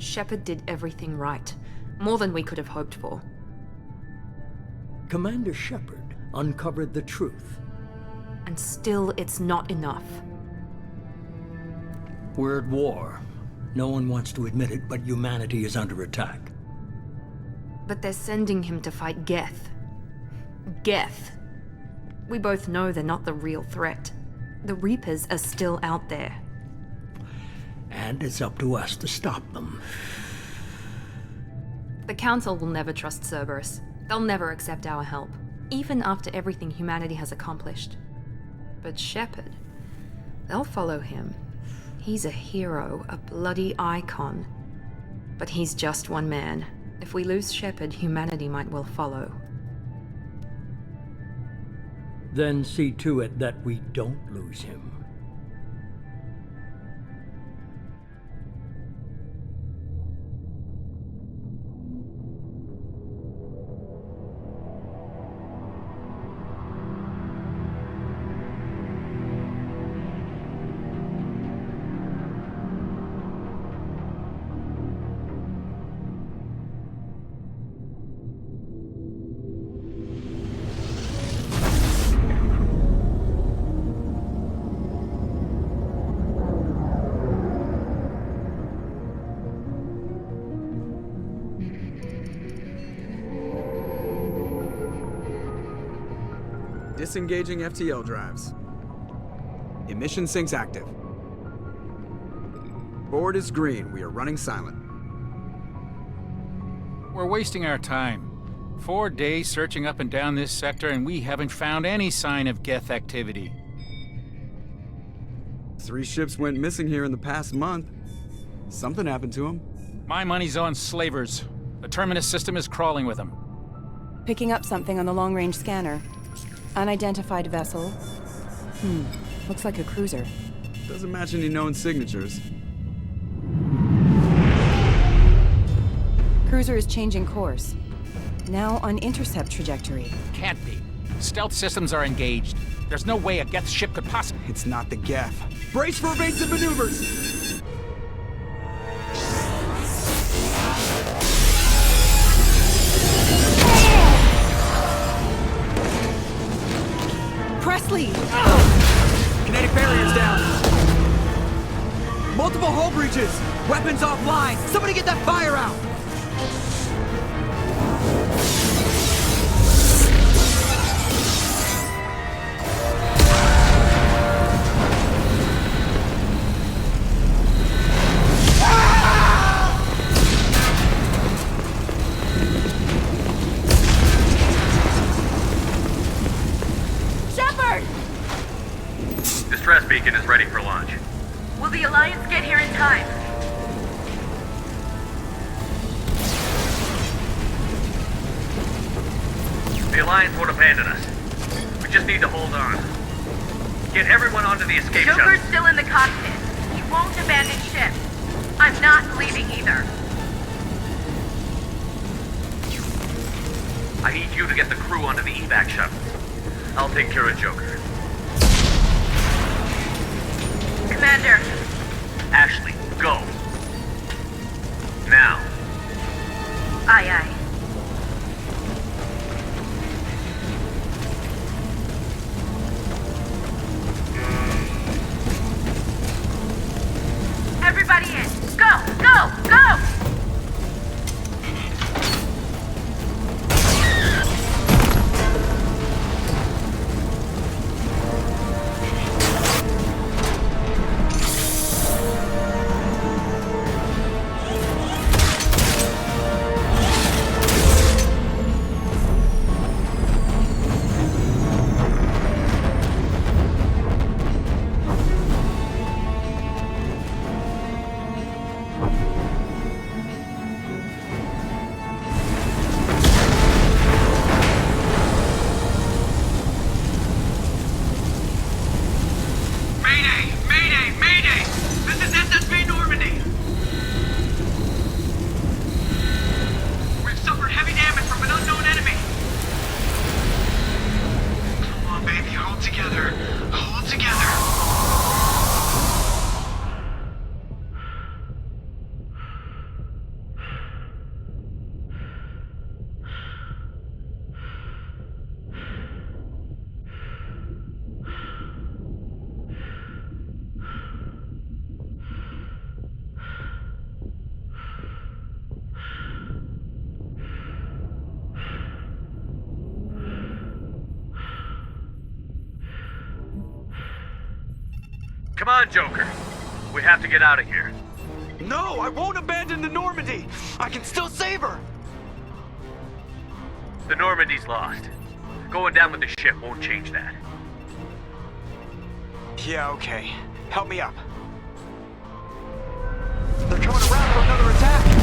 Shepard did everything right. More than we could have hoped for. Commander Shepard uncovered the truth. And still, it's not enough. We're at war. No one wants to admit it, but humanity is under attack. But they're sending him to fight Geth. Geth. We both know they're not the real threat. The Reapers are still out there. And it's up to us to stop them. The Council will never trust Cerberus. They'll never accept our help, even after everything humanity has accomplished. But Shepard, they'll follow him. He's a hero, a bloody icon. But he's just one man. If we lose Shepard, humanity might well follow. Then see to it that we don't lose him. Disengaging FTL drives. Emission sinks active. Board is green. We are running silent. We're wasting our time. 4 days searching up and down this sector, and we haven't found any sign of Geth activity. 3 ships went missing here in the past month. Something happened to them. My money's on slavers. The Terminus system is crawling with them. Picking up something on the long-range scanner. Unidentified vessel. Looks like a cruiser. Doesn't match any known signatures. Cruiser is changing course. Now on intercept trajectory. Can't be. Stealth systems are engaged. There's no way a Geth ship could possibly... It's not the Geth. Brace for evasive maneuvers! Presley! Kinetic barriers down. Multiple hull breaches. Weapons offline. Somebody get that fire out. Distress beacon is ready for launch. Will the Alliance get here in time? The Alliance won't abandon us. We just need to hold on. Get everyone onto the escape shuttle. Joker's still in the cockpit. He won't abandon ship. I'm not leaving either. I need you to get the crew onto the evac shuttle. I'll take care of Joker. Commander. Ashley, go. Now. Aye, aye. Everybody in. Go, go, go! Come on, Joker. We have to get out of here. No, I won't abandon the Normandy! I can still save her! The Normandy's lost. Going down with the ship won't change that. Yeah, okay. Help me up. They're coming around for another attack!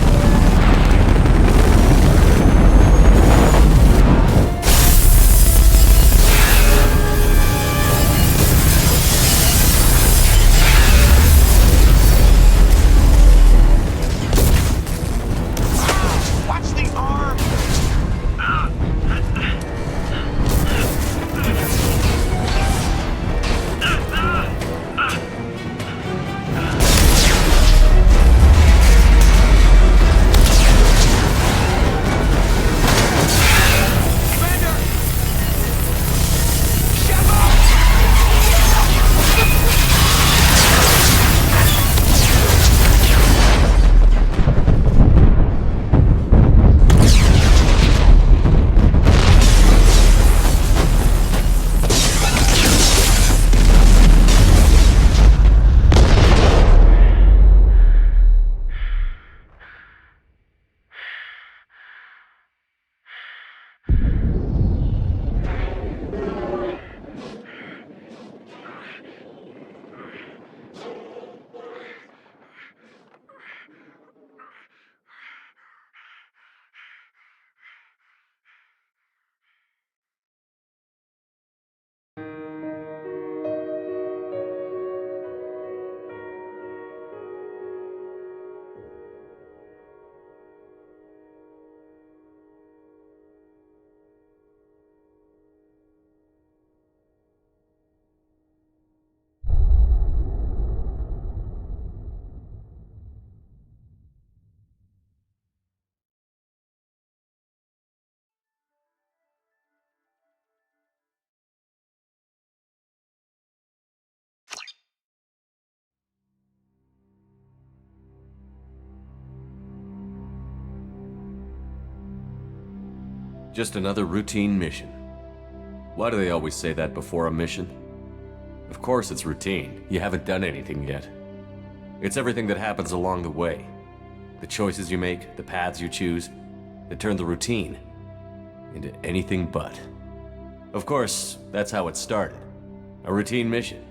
Just another routine mission. Why do they always say that before a mission? Of course it's routine. You haven't done anything yet. It's everything that happens along the way. The choices you make, the paths you choose, that turn the routine into anything but. Of course, that's how it started. A routine mission,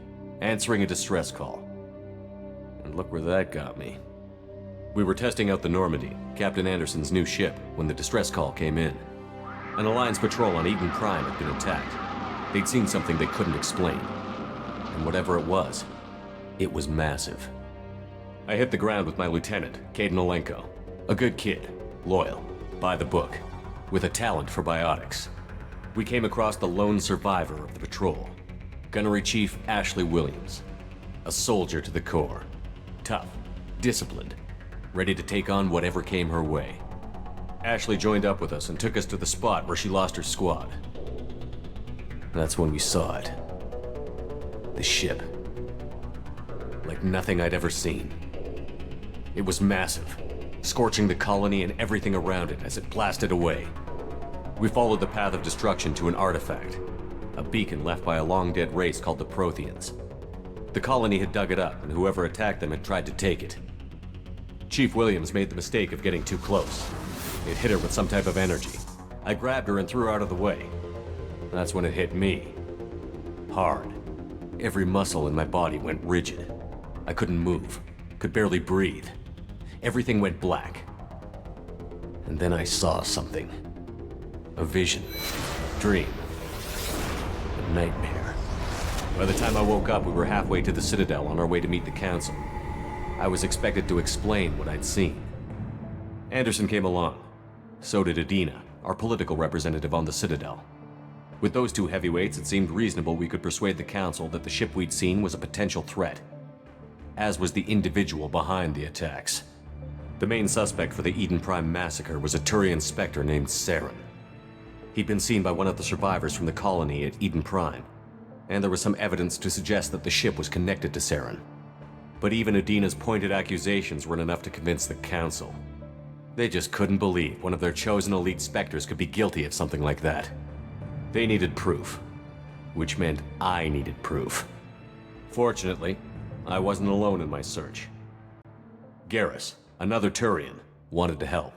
answering a distress call. And look where that got me. We were testing out the Normandy, Captain Anderson's new ship, when the distress call came in. An Alliance patrol on Eden Prime had been attacked. They'd seen something they couldn't explain. And whatever it was massive. I hit the ground with my lieutenant, Caden Olenko. A good kid, loyal, by the book, with a talent for biotics. We came across the lone survivor of the patrol, Gunnery Chief Ashley Williams. A soldier to the core. Tough, disciplined, ready to take on whatever came her way. Ashley joined up with us and took us to the spot where she lost her squad. That's when we saw it. The ship. Like nothing I'd ever seen. It was massive, scorching the colony and everything around it as it blasted away. We followed the path of destruction to an artifact, a beacon left by a long-dead race called the Protheans. The colony had dug it up, and whoever attacked them had tried to take it. Chief Williams made the mistake of getting too close. It hit her with some type of energy. I grabbed her and threw her out of the way. That's when it hit me. Hard. Every muscle in my body went rigid. I couldn't move, could barely breathe. Everything went black. And then I saw something. A vision. Dream. A nightmare. By the time I woke up, we were halfway to the Citadel on our way to meet the Council. I was expected to explain what I'd seen. Anderson came along. So did Adina, our political representative on the Citadel. With those two heavyweights, it seemed reasonable we could persuade the Council that the ship we'd seen was a potential threat, as was the individual behind the attacks. The main suspect for the Eden Prime massacre was a Turian Spectre named Saren. He'd been seen by one of the survivors from the colony at Eden Prime, and there was some evidence to suggest that the ship was connected to Saren. But even Adina's pointed accusations weren't enough to convince the Council. They just couldn't believe one of their chosen elite Spectres could be guilty of something like that. They needed proof, which meant I needed proof. Fortunately, I wasn't alone in my search. Garrus, another Turian, wanted to help.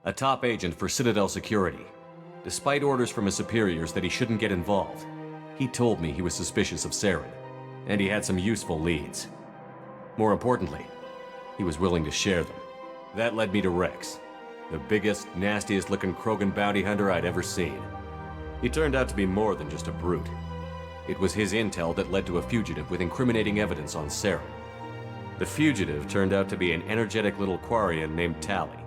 A top agent for Citadel security. Despite orders from his superiors that he shouldn't get involved, he told me he was suspicious of Saren, and he had some useful leads. More importantly, he was willing to share them. That led me to Rex, the biggest, nastiest-looking Krogan bounty hunter I'd ever seen. He turned out to be more than just a brute. It was his intel that led to a fugitive with incriminating evidence on Saren. The fugitive turned out to be an energetic little Quarian named Tali.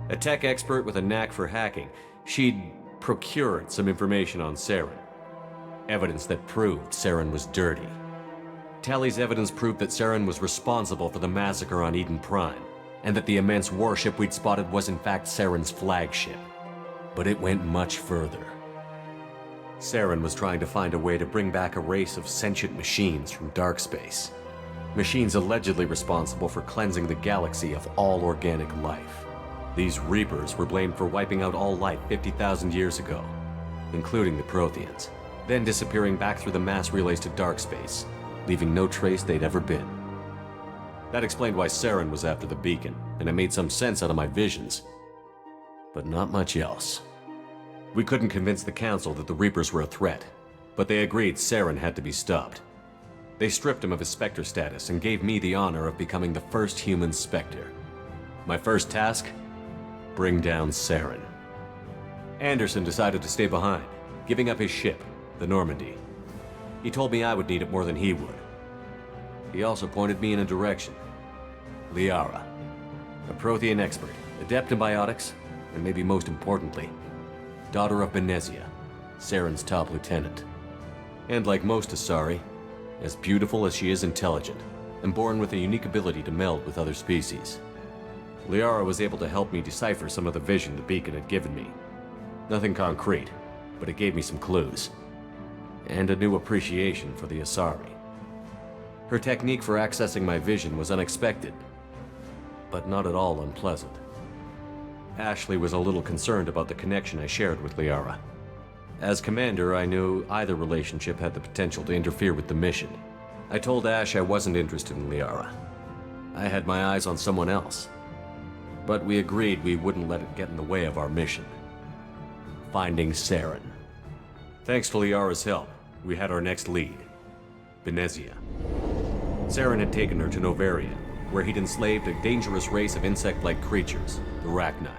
A tech expert with a knack for hacking, she'd procured some information on Saren. Evidence that proved Saren was dirty. Tali's evidence proved that Saren was responsible for the massacre on Eden Prime, and that the immense warship we'd spotted was in fact Saren's flagship. But it went much further. Saren was trying to find a way to bring back a race of sentient machines from dark space. Machines allegedly responsible for cleansing the galaxy of all organic life. These Reapers were blamed for wiping out all life 50,000 years ago, including the Protheans, then disappearing back through the mass relays to dark space, leaving no trace they'd ever been. That explained why Saren was after the beacon, and it made some sense out of my visions. But not much else. We couldn't convince the Council that the Reapers were a threat, but they agreed Saren had to be stopped. They stripped him of his Spectre status and gave me the honor of becoming the first human Spectre. My first task? Bring down Saren. Anderson decided to stay behind, giving up his ship, the Normandy. He told me I would need it more than he would. He also pointed me in a direction. Liara, a Prothean expert, adept in biotics, and maybe most importantly, daughter of Benezia, Saren's top lieutenant. And like most Asari, as beautiful as she is intelligent, and born with a unique ability to meld with other species. Liara was able to help me decipher some of the vision the beacon had given me. Nothing concrete, but it gave me some clues. And a new appreciation for the Asari. Her technique for accessing my vision was unexpected, but not at all unpleasant. Ashley was a little concerned about the connection I shared with Liara. As commander, I knew either relationship had the potential to interfere with the mission. I told Ash I wasn't interested in Liara. I had my eyes on someone else. But we agreed we wouldn't let it get in the way of our mission. Finding Saren. Thanks to Liara's help, we had our next lead. Benezia. Saren had taken her to Novaria, where he'd enslaved a dangerous race of insect-like creatures, the Rachni.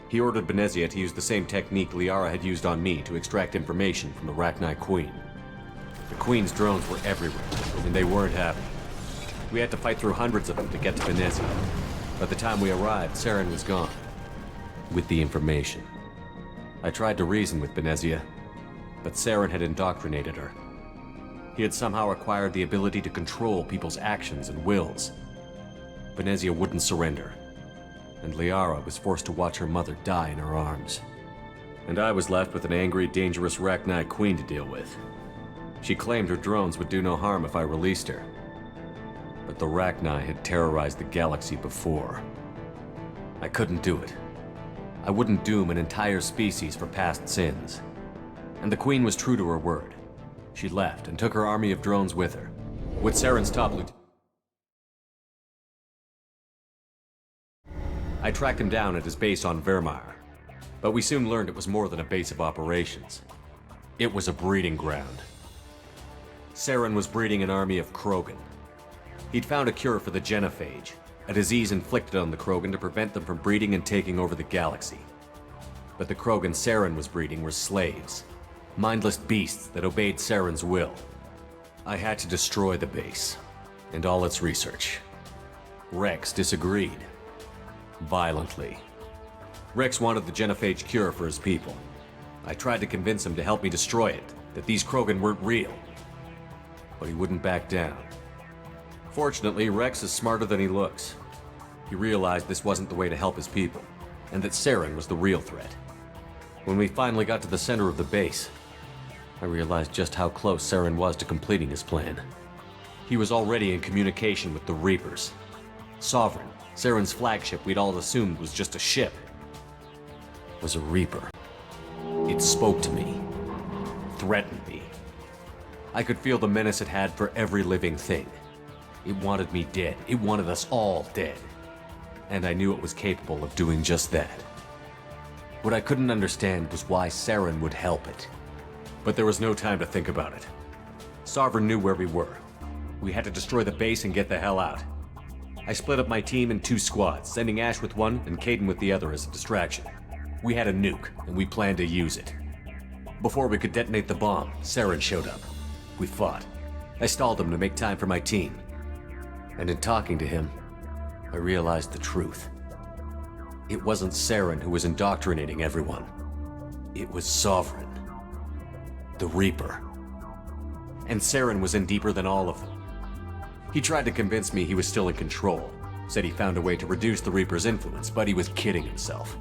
He ordered Benezia to use the same technique Liara had used on me to extract information from the Rachni Queen. The Queen's drones were everywhere, and they weren't happy. We had to fight through hundreds of them to get to Benezia. By the time we arrived, Saren was gone. With the information. I tried to reason with Benezia, but Saren had indoctrinated her. He had somehow acquired the ability to control people's actions and wills. Benezia wouldn't surrender, and Liara was forced to watch her mother die in her arms. And I was left with an angry, dangerous Rachni Queen to deal with. She claimed her drones would do no harm if I released her. But the Rachni had terrorized the galaxy before. I couldn't do it. I wouldn't doom an entire species for past sins. And the Queen was true to her word. She left and took her army of drones with her. With Saren's top lieutenant. I tracked him down at his base on Virmire, but we soon learned it was more than a base of operations. It was a breeding ground. Saren was breeding an army of Krogan. He'd found a cure for the genophage, a disease inflicted on the Krogan to prevent them from breeding and taking over the galaxy. But the Krogan Saren was breeding were slaves, mindless beasts that obeyed Saren's will. I had to destroy the base, and all its research. Rex disagreed. Violently. Rex wanted the genophage cure for his people. I tried to convince him to help me destroy it, that these Krogan weren't real. But he wouldn't back down. Fortunately, Rex is smarter than he looks. He realized this wasn't the way to help his people, and that Saren was the real threat. When we finally got to the center of the base, I realized just how close Saren was to completing his plan. He was already in communication with the Reapers. Sovereign, Saren's flagship we'd all assumed was just a ship, was a Reaper. It spoke to me, threatened me. I could feel the menace it had for every living thing. It wanted me dead. It wanted us all dead. And I knew it was capable of doing just that. What I couldn't understand was why Saren would help it. But there was no time to think about it. Sovereign knew where we were. We had to destroy the base and get the hell out. I split up my team in 2 squads, sending Ash with one and Caden with the other as a distraction. We had a nuke, and we planned to use it. Before we could detonate the bomb, Saren showed up. We fought. I stalled him to make time for my team. And in talking to him, I realized the truth. It wasn't Saren who was indoctrinating everyone. It was Sovereign. The Reaper. And Saren was in deeper than all of them. He tried to convince me he was still in control, said he found a way to reduce the Reaper's influence, but he was kidding himself.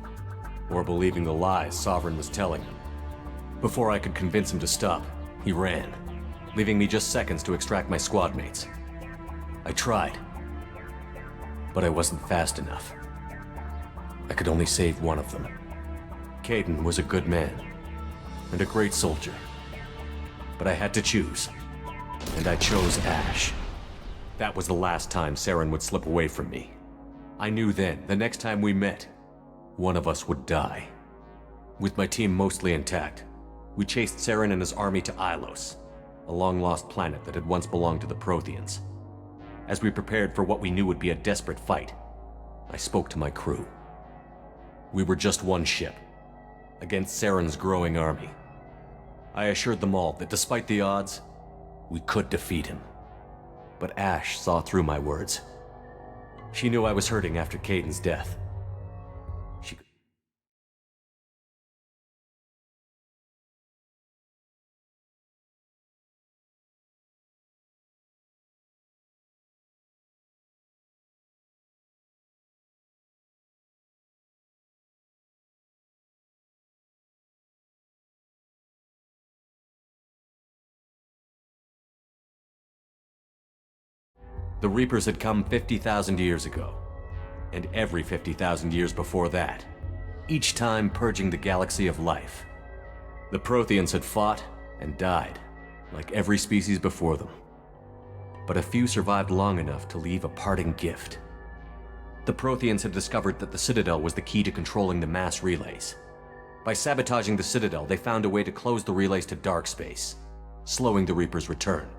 Or believing the lies Sovereign was telling him. Before I could convince him to stop, he ran, leaving me just seconds to extract my squad mates. I tried, but I wasn't fast enough. I could only save one of them. Caden was a good man, and a great soldier. But I had to choose, and I chose Ash. That was the last time Saren would slip away from me. I knew then, the next time we met, one of us would die. With my team mostly intact, we chased Saren and his army to Ilos, a long-lost planet that had once belonged to the Protheans. As we prepared for what we knew would be a desperate fight, I spoke to my crew. We were just one ship, against Saren's growing army. I assured them all that despite the odds, we could defeat him. But Ash saw through my words. She knew I was hurting after Caden's death. The Reapers had come 50,000 years ago, and every 50,000 years before that, each time purging the galaxy of life. The Protheans had fought and died, like every species before them. But a few survived long enough to leave a parting gift. The Protheans had discovered that the Citadel was the key to controlling the mass relays. By sabotaging the Citadel, they found a way to close the relays to dark space, slowing the Reapers' return,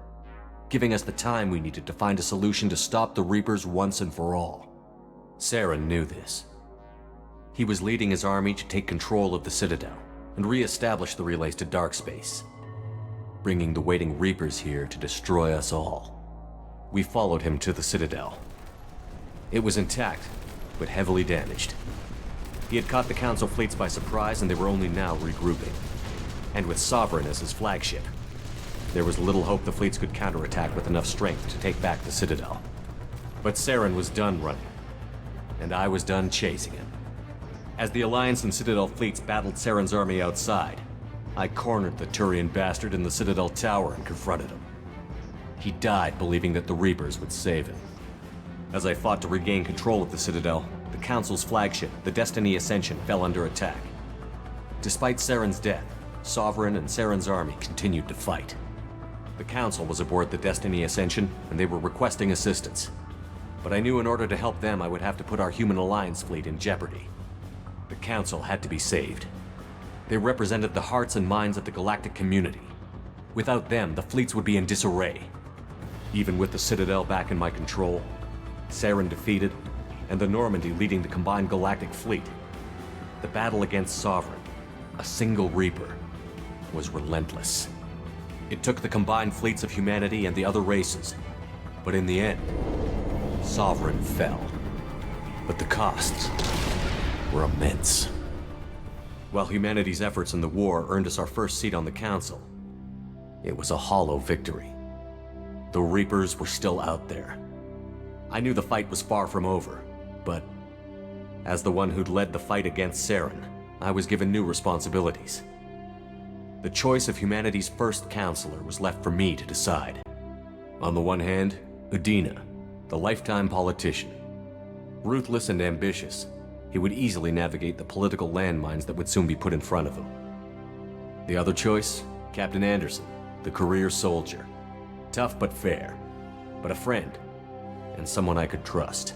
giving us the time we needed to find a solution to stop the Reapers once and for all. Saren knew this. He was leading his army to take control of the Citadel and re-establish the relays to dark space, bringing the waiting Reapers here to destroy us all. We followed him to the Citadel. It was intact, but heavily damaged. He had caught the Council fleets by surprise, and they were only now regrouping. And with Sovereign as his flagship, there was little hope the fleets could counterattack with enough strength to take back the Citadel. But Saren was done running, and I was done chasing him. As the Alliance and Citadel fleets battled Saren's army outside, I cornered the Turian bastard in the Citadel tower and confronted him. He died believing that the Reapers would save him. As I fought to regain control of the Citadel, the Council's flagship, the Destiny Ascension, fell under attack. Despite Saren's death, Sovereign and Saren's army continued to fight. The Council was aboard the Destiny Ascension, and they were requesting assistance. But I knew in order to help them, I would have to put our human Alliance fleet in jeopardy. The Council had to be saved. They represented the hearts and minds of the galactic community. Without them, the fleets would be in disarray. Even with the Citadel back in my control, Saren defeated, and the Normandy leading the combined galactic fleet, the battle against Sovereign, a single Reaper, was relentless. It took the combined fleets of humanity and the other races, but in the end, Sovereign fell. But the costs were immense. While humanity's efforts in the war earned us our first seat on the Council, it was a hollow victory. The Reapers were still out there. I knew the fight was far from over, but as the one who'd led the fight against Saren, I was given new responsibilities. The choice of humanity's first counselor was left for me to decide. On the one hand, Udina, the lifetime politician. Ruthless and ambitious, he would easily navigate the political landmines that would soon be put in front of him. The other choice, Captain Anderson, The career soldier. Tough but fair. But a friend. And someone I could trust.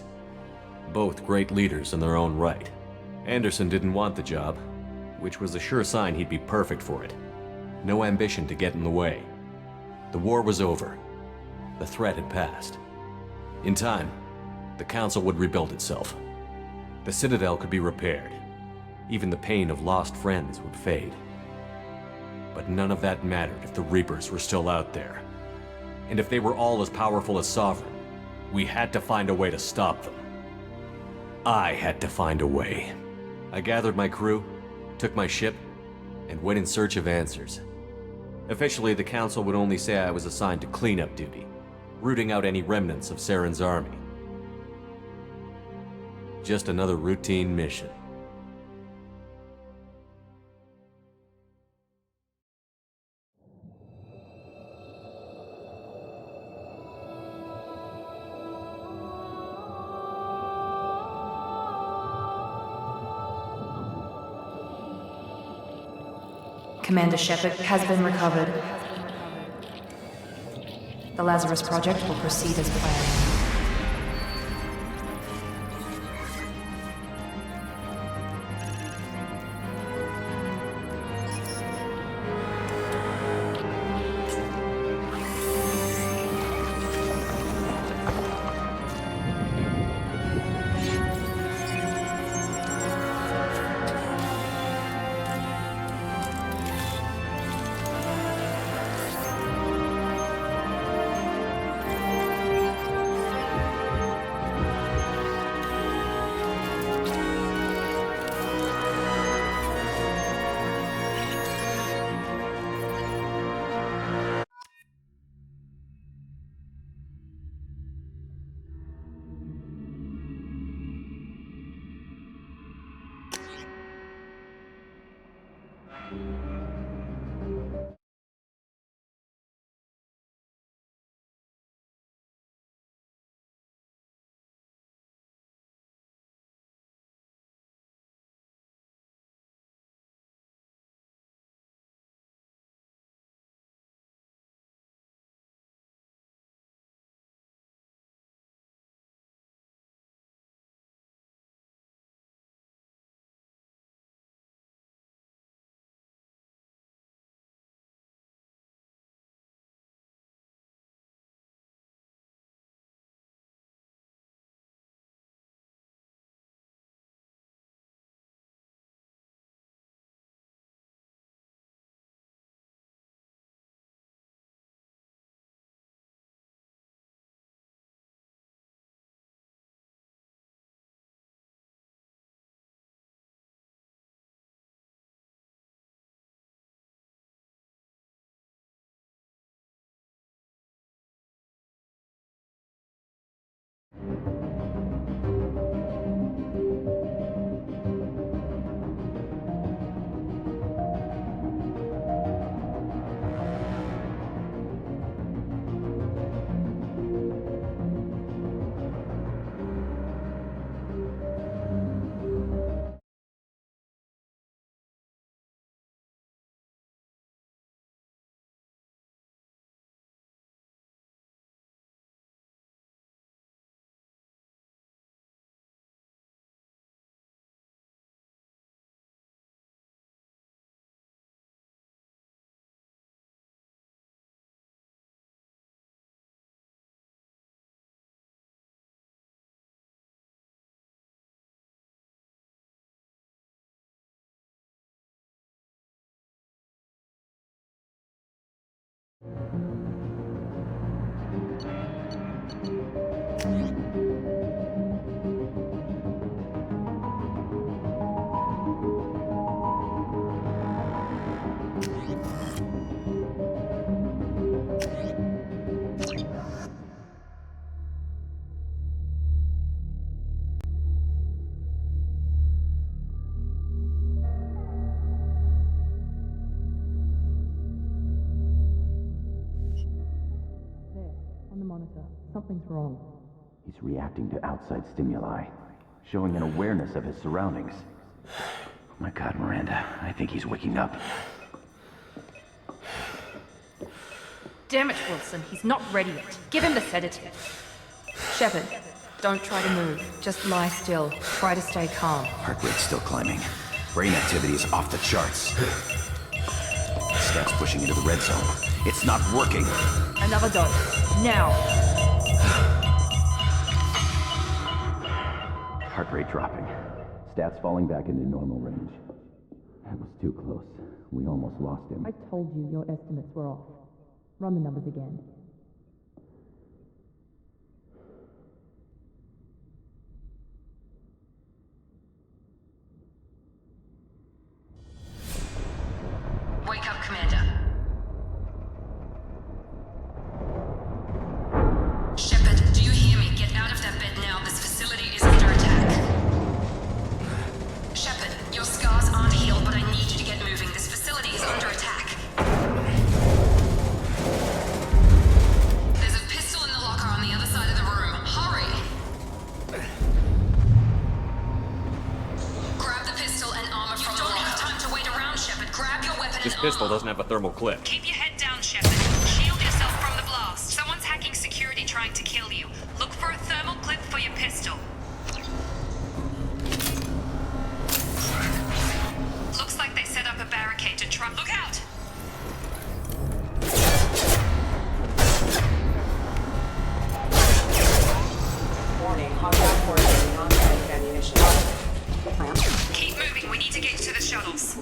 Both great leaders in their own right. Anderson didn't want the job, which was a sure sign he'd be perfect for it. No ambition to get in the way. The war was over. The threat had passed. In time, the Council would rebuild itself. The Citadel could be repaired. Even the pain of lost friends would fade. But none of that mattered if the Reapers were still out there. And if they were all as powerful as Sovereign, we had to find a way to stop them. I had to find a way. I gathered my crew, took my ship, and went in search of answers. Officially, the Council would only say I was assigned to cleanup duty, rooting out any remnants of Saren's army. Just another routine mission. Commander Shepard has been recovered. The Lazarus Project will proceed as planned. Something's wrong. He's reacting to outside stimuli, showing an awareness of his surroundings. Oh my God, Miranda, I think he's waking up. Damn it, Wilson. He's not ready yet. Give him the sedative. Shepard, don't try to move. Just lie still. Try to stay calm. Heart rate's still climbing. Brain activity is off the charts. Stats pushing into the red zone. It's not working. Another dose. Now. Heart rate dropping. Stats falling back into normal range. That was too close. We almost lost him. I told you your estimates were off. Run the numbers again. Wake up, Commander. Shepard, do you hear me? Get out of that bed now. This facility is under attack. Shepard, your scars aren't healed, but I need you to get moving. This facility is under attack. There's a pistol in the locker on the other side of the room. Hurry! Grab the pistol and armor from the locker. You don't have time to wait around, Shepard. Grab your weapon This and pistol armor. doesn't have a thermal clip. Keep your head down, Shepard. Shield yourself from the blast. Someone's hacking security trying to kill you. Look for a thermal clip for your pistol. Looks like they set up a barricade to trap. Look out! Warning, combat coordinating non-kinetic ammunition. Keep moving. We need to get to the shuttles.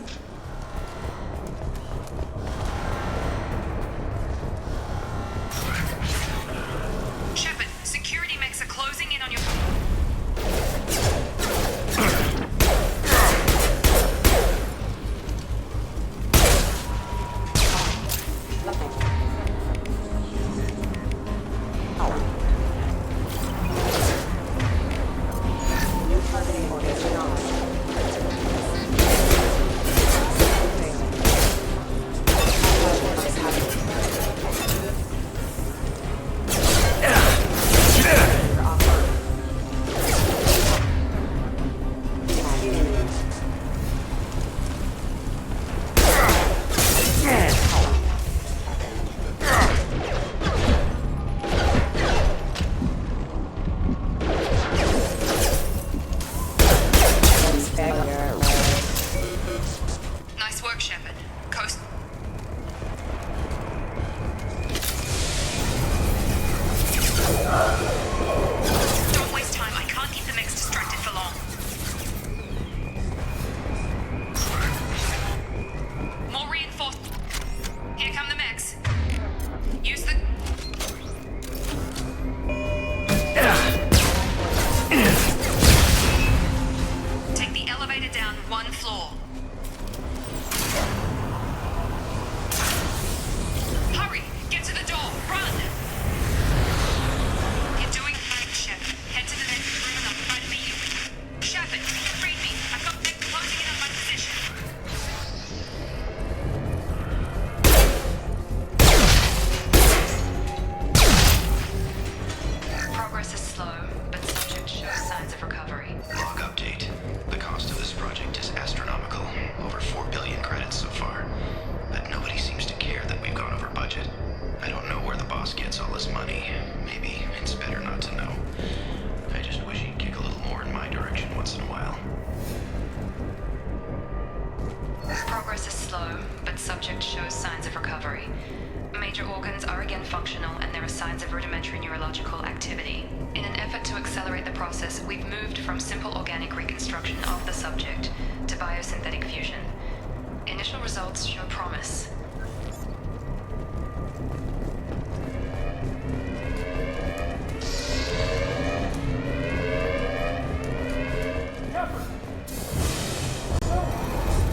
Shepard, security mechs are closing in on your... Nice work, Shepard. Coast... Don't waste time. I can't keep the mechs distracted for long. More reinforced. Here come the mechs. Use the... Take the elevator down one floor. Hurry! Get to the door! Run! You're doing fine, Shepard. Head to the next room and I'll try to beat you. Shepard, read me. I've got them closing in on my position. Progress is slow, but subject shows signs of recovery. Log update. The cost of this project is astronomical. Over 4 billion credits so far. But nobody seems to care that we've gone over budget. I don't know where the boss gets all this money. Maybe it's better not to know. I just wish he'd kick a little more in my direction once in a while. Progress is slow, but subject shows signs of recovery. Major organs are again functional, and there are signs of rudimentary neurological activity. In an effort to accelerate the process, we've moved from simple organic reconstruction of the subject to biosynthetic fusion. Initial results show promise.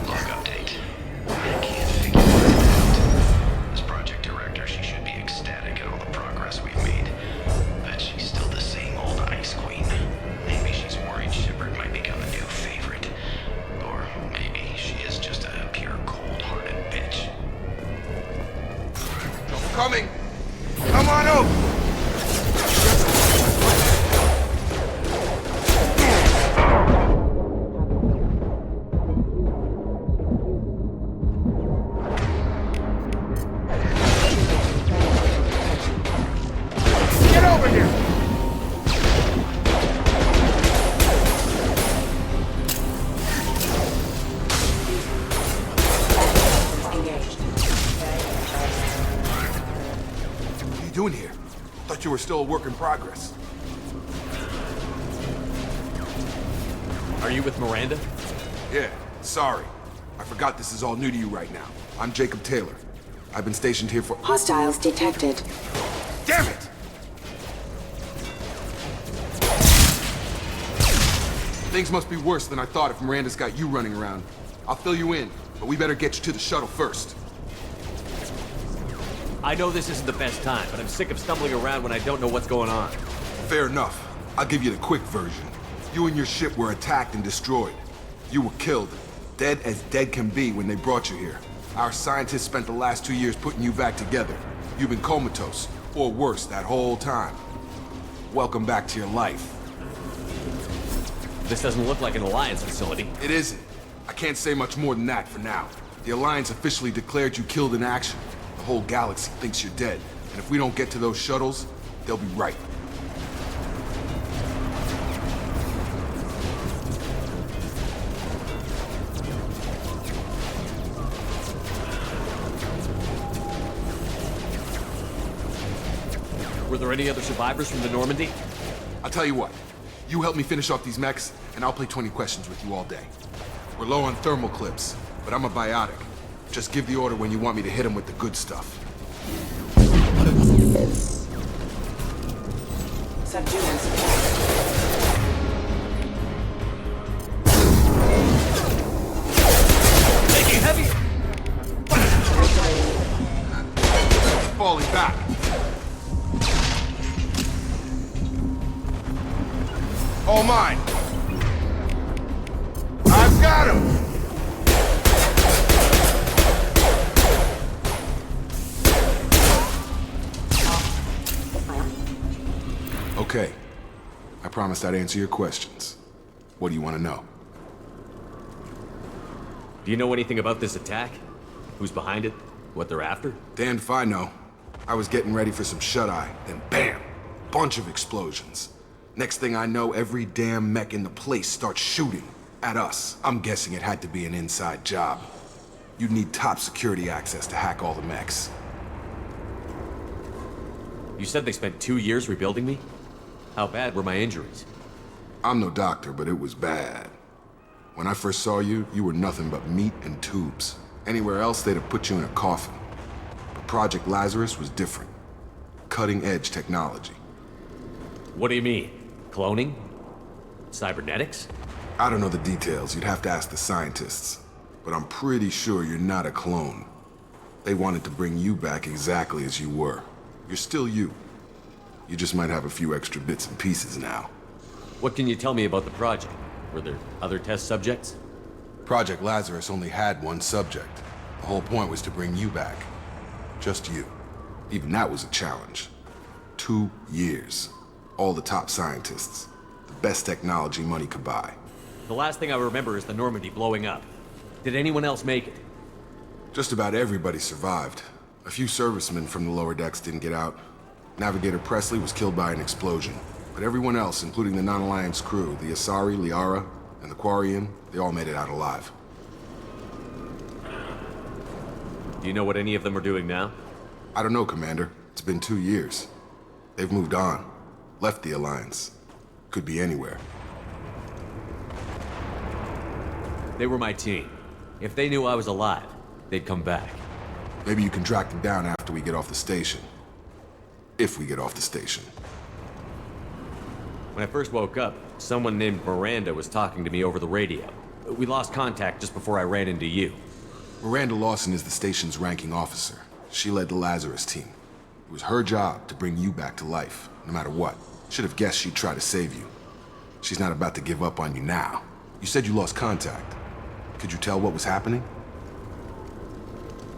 Log update. I can't figure it out. As project director, she should be ecstatic at all the progress we've made. But she's still the same old ice queen. Maybe she's worried Shepard might become a new favorite. Or maybe she is just a pure cold-hearted bitch. over here! Engaged. What are you doing here? Thought you were still a work in progress. Are you with Miranda? Yeah, sorry. I forgot this is all new to you right now. I'm Jacob Taylor. I've been stationed here for— Hostiles detected. Damn it! Things must be worse than I thought if Miranda's got you running around. I'll fill you in, but we better get you to the shuttle first. I know this isn't the best time, but I'm sick of stumbling around when I don't know what's going on. Fair enough. I'll give you the quick version. You and your ship were attacked and destroyed. You were killed. Dead as dead can be when they brought you here. Our scientists spent the last 2 years putting you back together. You've been comatose, or worse, that whole time. Welcome back to your life. This doesn't look like an Alliance facility. It isn't. I can't say much more than that for now. The Alliance officially declared you killed in action. The whole galaxy thinks you're dead. And if we don't get to those shuttles, they'll be right. Were there any other survivors from the Normandy? I'll tell you what. You help me finish off these mechs, and I'll play 20 questions with you all day. We're low on thermal clips, but I'm a biotic. Just give the order when you want me to hit them with the good stuff. Subunits. Taking heavy! Falling back. All mine. I've got him. Okay. I promised I'd answer your questions. What do you want to know? Do you know anything about this attack? Who's behind it? What they're after? Damned if I know. I was getting ready for some shut-eye, then bam! Bunch of explosions. Next thing I know, every damn mech in the place starts shooting at us. I'm guessing it had to be an inside job. You'd need top security access to hack all the mechs. You said they spent 2 years rebuilding me? How bad were my injuries? I'm no doctor, but it was bad. When I first saw you, you were nothing but meat and tubes. Anywhere else, they'd have put you in a coffin. But Project Lazarus was different. Cutting-edge technology. What do you mean? Cloning? Cybernetics? I don't know the details. You'd have to ask the scientists. But I'm pretty sure you're not a clone. They wanted to bring you back exactly as you were. You're still you. You just might have a few extra bits and pieces now. What can you tell me about the project? Were there other test subjects? Project Lazarus only had one subject. The whole point was to bring you back. Just you. Even that was a challenge. 2 years. All the top scientists. The best technology money could buy. The last thing I remember is the Normandy blowing up. Did anyone else make it? Just about everybody survived. A few servicemen from the lower decks didn't get out. Navigator Presley was killed by an explosion. But everyone else, including the non-Alliance crew, the Asari, Liara, and the Quarian, they all made it out alive. Do you know what any of them are doing now? I don't know, Commander. It's been 2 years. They've moved on. Left the Alliance. Could be anywhere. They were my team. If they knew I was alive, they'd come back. Maybe you can track them down after we get off the station. If we get off the station. When I first woke up, someone named Miranda was talking to me over the radio. We lost contact just before I ran into you. Miranda Lawson is the station's ranking officer. She led the Lazarus team. It was her job to bring you back to life, no matter what. Should have guessed she'd try to save you. She's not about to give up on you now. You said you lost contact. Could you tell what was happening?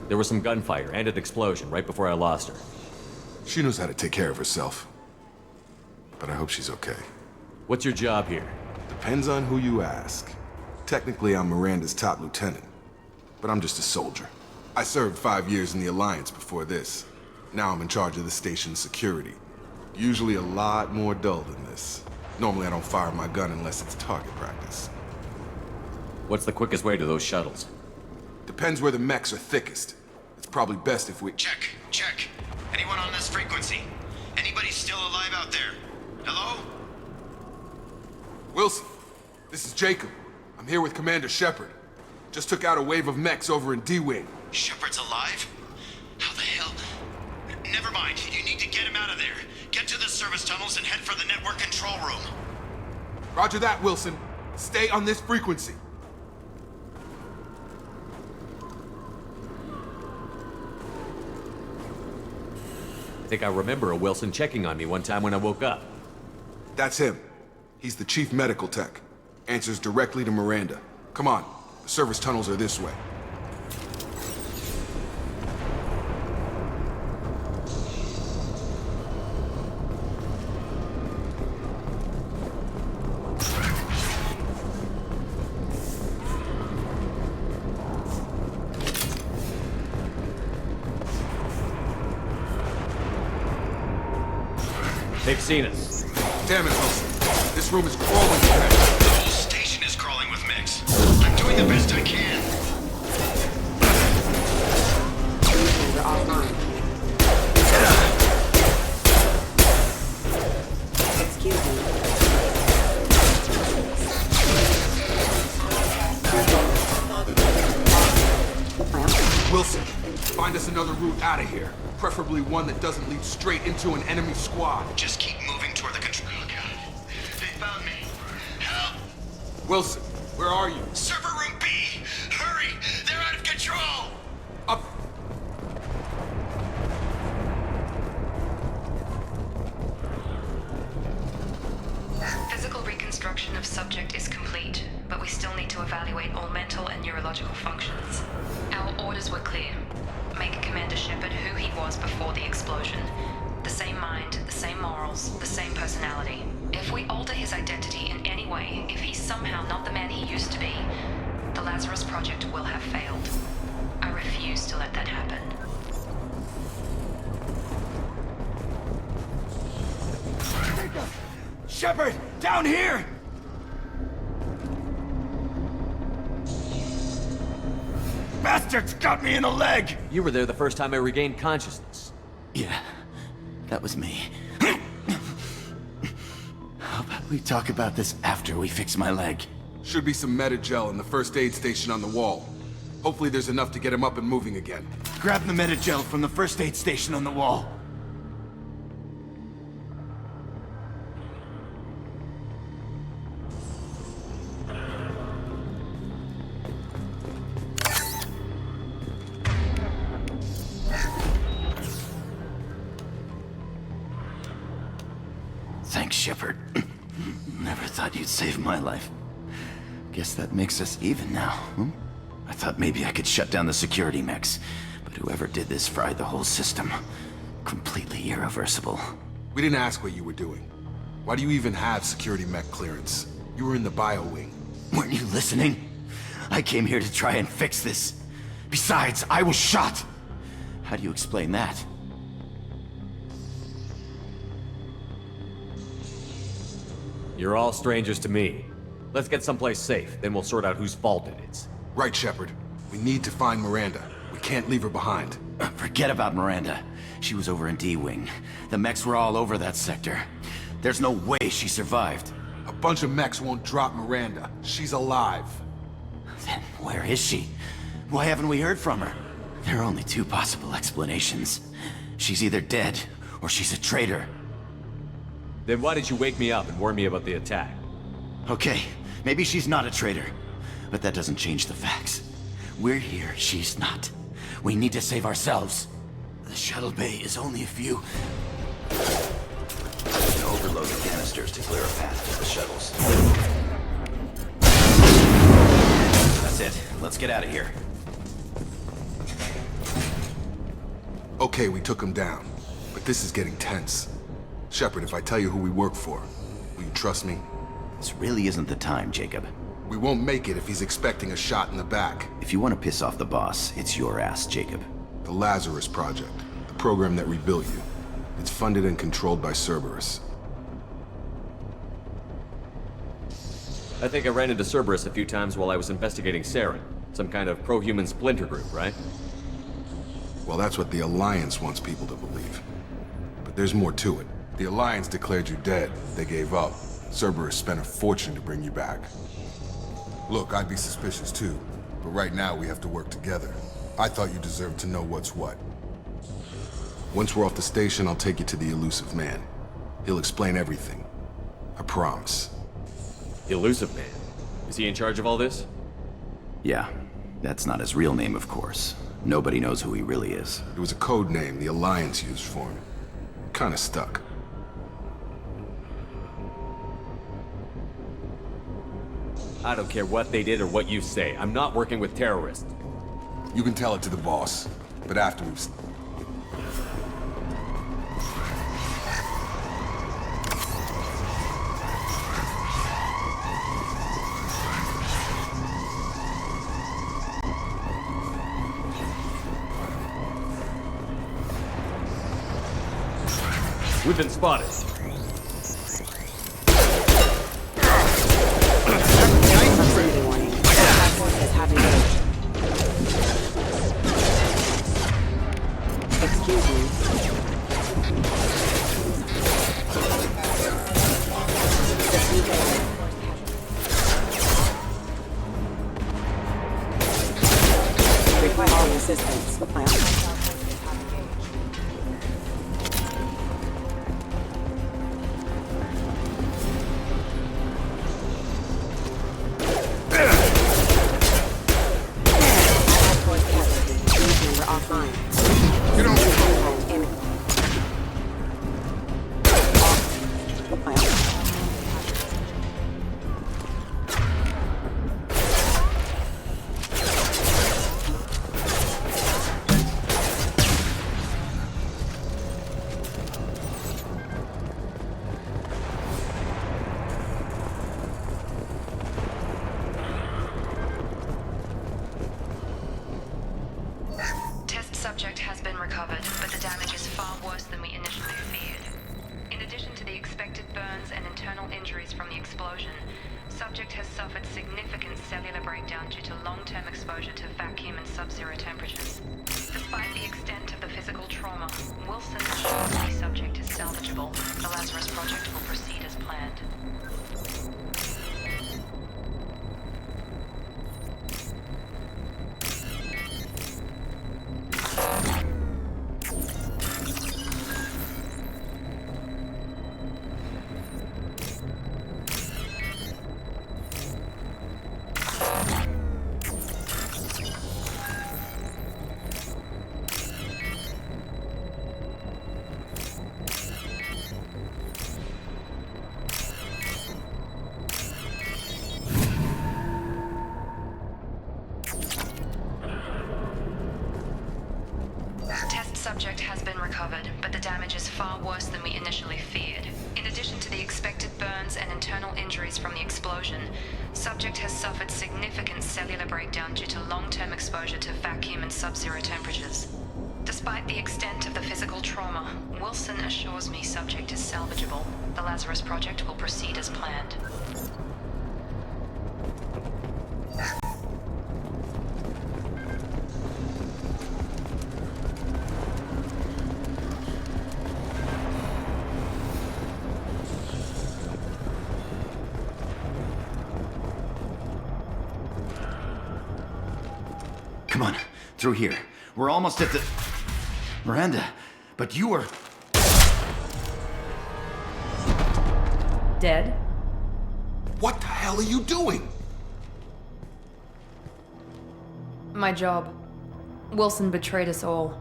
There was some gunfire and an explosion right before I lost her. She knows how to take care of herself. But I hope she's okay. What's your job here? Depends on who you ask. Technically, I'm Miranda's top lieutenant. But I'm just a soldier. I served 5 years in the Alliance before this. Now I'm in charge of the station's security. Usually a lot more dull than this. Normally I don't fire my gun unless it's target practice. What's the quickest way to those shuttles? Depends where the mechs are thickest. It's probably best if we... Check. Anyone on this frequency? Anybody still alive out there? Hello? Wilson, this is Jacob. I'm here with Commander Shepard. Just took out a wave of mechs over in D-Wing. Shepard's alive? How the hell? Never mind. You need to get him out of there. Get to the service tunnels and head for the network control room. Roger that, Wilson. Stay on this frequency. I think I remember a Wilson checking on me one time when I woke up. That's him. He's the chief medical tech. Answers directly to Miranda. Come on, the service tunnels are this way. They've seen us. Damn it, Wilson. This room is crawling with mechs. The whole station is crawling with mechs. I'm doing the best I can. We're offline. Excuse me. Wilson, find us another route out of here. Preferably one that doesn't lead straight into an enemy squad. Just keep moving toward the control. Oh, God. They found me. Help! Wilson, where are you? Server room B! Hurry! They're out of control! Up. Physical reconstruction of subject is complete, but we still need to evaluate all mental and neurological functions. Our orders were clear. Make Commander Shepard who he was before the explosion. The same mind, the same morals, the same personality. If we alter his identity in any way, if he's somehow not the man he used to be, the Lazarus Project will have failed. I refuse to let that happen. Shepard! Down here! Bastards got me in the leg! You were there the first time I regained consciousness. Yeah, that was me. How about we talk about this after we fix my leg? Should be some Metagel in the first aid station on the wall. Hopefully there's enough to get him up and moving again. Grab the Metagel from the first aid station on the wall. Thanks, Shepard. Never thought you'd save my life. Guess that makes us even now, hmm? I thought maybe I could shut down the security mechs, but whoever did this fried the whole system. Completely irreversible. We didn't ask what you were doing. Why do you even have security mech clearance? You were in the bio wing. Weren't you listening? I came here to try and fix this. Besides, I was shot. How do you explain that? You're all strangers to me. Let's get someplace safe, then we'll sort out whose fault it is. Right, Shepard. We need to find Miranda. We can't leave her behind. Forget about Miranda. She was over in D-Wing. The mechs were all over that sector. There's no way she survived. A bunch of mechs won't drop Miranda. She's alive. Then where is she? Why haven't we heard from her? There are only two possible explanations. She's either dead, or she's a traitor. Then why did you wake me up and warn me about the attack? Okay, maybe she's not a traitor. But that doesn't change the facts. We're here, she's not. We need to save ourselves. The shuttle bay is only a few... Overload the canisters to clear a path to the shuttles. That's it. Let's get out of here. Okay, we took him down. But this is getting tense. Shepard, if I tell you who we work for, will you trust me? This really isn't the time, Jacob. We won't make it if he's expecting a shot in the back. If you want to piss off the boss, it's your ass, Jacob. The Lazarus Project. The program that rebuilt you. It's funded and controlled by Cerberus. I think I ran into Cerberus a few times while I was investigating Saren. Some kind of pro-human splinter group, right? Well, that's what the Alliance wants people to believe. But there's more to it. The Alliance declared you dead. They gave up. Cerberus spent a fortune to bring you back. Look, I'd be suspicious too, but right now we have to work together. I thought you deserved to know what's what. Once we're off the station, I'll take you to the Elusive Man. He'll explain everything. I promise. Elusive Man? Is he in charge of all this? Yeah. That's not his real name, of course. Nobody knows who he really is. It was a code name the Alliance used for him. Kinda stuck. I don't care what they did or what you say. I'm not working with terrorists. You can tell it to the boss, but after we've... We've been spotted. Excuse me. Requesting assistance. Subject has been recovered, but the damage is far worse than we initially feared. In addition to the expected burns and internal injuries from the explosion, subject has suffered significant cellular breakdown due to long-term exposure to vacuum and sub-zero temperatures. Despite the extent of the physical trauma, Wilson assures the subject is salvageable. The Lazarus Project will proceed as planned. Subject has been recovered, but the damage is far worse than we initially feared. In addition to the expected burns and internal injuries from the explosion, subject has suffered significant cellular breakdown due to long-term exposure to vacuum and sub-zero temperatures. Despite the extent of the physical trauma, Wilson assures me subject is salvageable. The Lazarus Project will proceed as planned. Come on, through here. We're almost at the... Miranda, but you were... Dead? What the hell are you doing? My job. Wilson betrayed us all.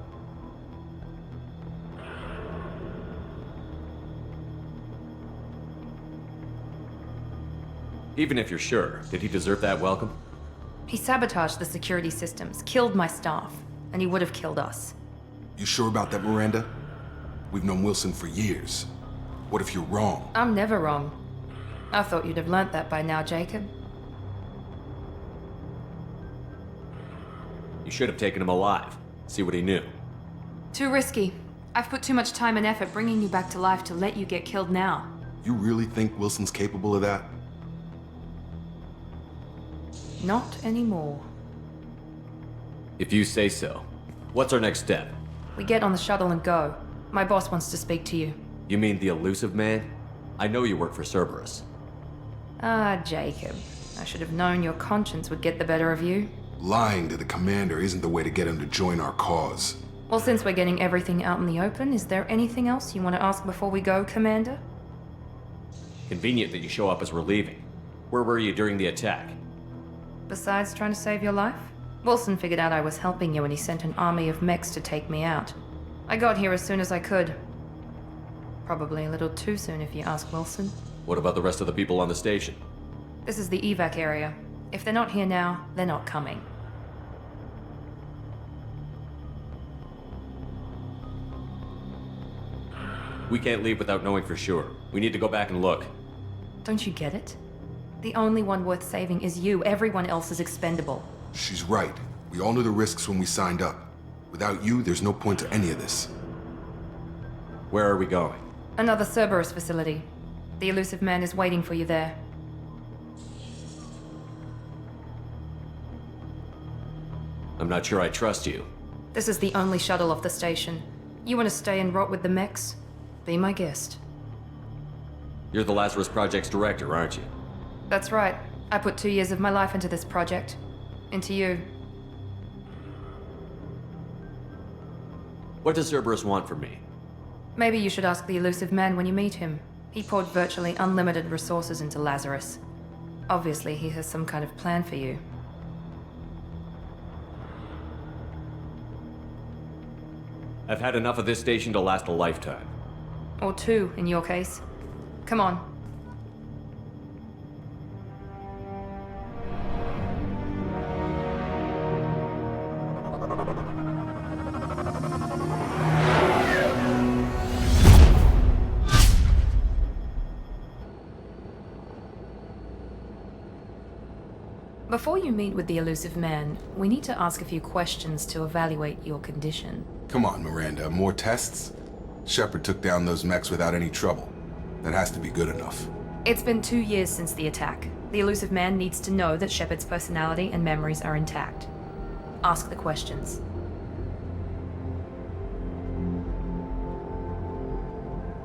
Even if you're sure, did he deserve that welcome? He sabotaged the security systems, killed my staff, and he would have killed us. You sure about that, Miranda? We've known Wilson for years. What if you're wrong? I'm never wrong. I thought you'd have learnt that by now, Jacob. You should have taken him alive. See what he knew. Too risky. I've put too much time and effort bringing you back to life to let you get killed now. You really think Wilson's capable of that? Not anymore. If you say so. What's our next step? We get on the shuttle and go. My boss wants to speak to you. You mean the Elusive Man? I know you work for Cerberus. Ah, Jacob. I should have known your conscience would get the better of you. Lying to the commander isn't the way to get him to join our cause. Well, since we're getting everything out in the open, is there anything else you want to ask before we go, Commander? Convenient that you show up as we're leaving. Where were you during the attack? Besides trying to save your life? Wilson figured out I was helping you and he sent an army of mechs to take me out. I got here as soon as I could. Probably a little too soon if you ask Wilson. What about the rest of the people on the station? This is the evac area. If they're not here now, they're not coming. We can't leave without knowing for sure. We need to go back and look. Don't you get it? The only one worth saving is you. Everyone else is expendable. She's right. We all knew the risks when we signed up. Without you, there's no point to any of this. Where are we going? Another Cerberus facility. The Elusive Man is waiting for you there. I'm not sure I trust you. This is the only shuttle off the station. You want to stay and rot with the mechs? Be my guest. You're the Lazarus Project's director, aren't you? That's right. I put 2 years of my life into this project. Into you. What does Cerberus want from me? Maybe you should ask the Elusive Man when you meet him. He poured virtually unlimited resources into Lazarus. Obviously, he has some kind of plan for you. I've had enough of this station to last a lifetime. Or 2, in your case. Come on. Before you meet with the Elusive Man, we need to ask a few questions to evaluate your condition. Come on, Miranda, more tests? Shepard took down those mechs without any trouble. That has to be good enough. It's been 2 years since the attack. The Elusive Man needs to know that Shepard's personality and memories are intact. Ask the questions.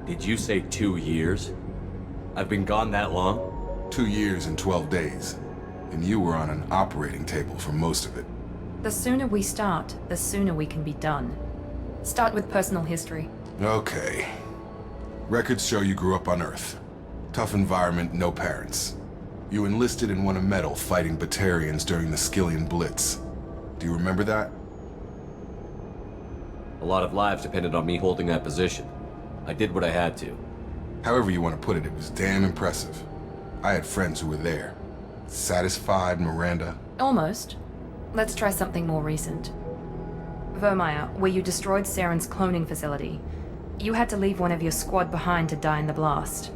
Did you say 2 years? I've been gone that long? 2 years and 12 days. And you were on an operating table for most of it. The sooner we start, the sooner we can be done. Start with personal history. Okay. Records show you grew up on Earth. Tough environment, no parents. You enlisted and won a medal fighting Batarians during the Skillian Blitz. Do you remember that? A lot of lives depended on me holding that position. I did what I had to. However you want to put it, it was damn impressive. I had friends who were there. Satisfied, Miranda? Almost. Let's try something more recent. Virmire, where you destroyed Saren's cloning facility. You had to leave one of your squad behind to die in the blast.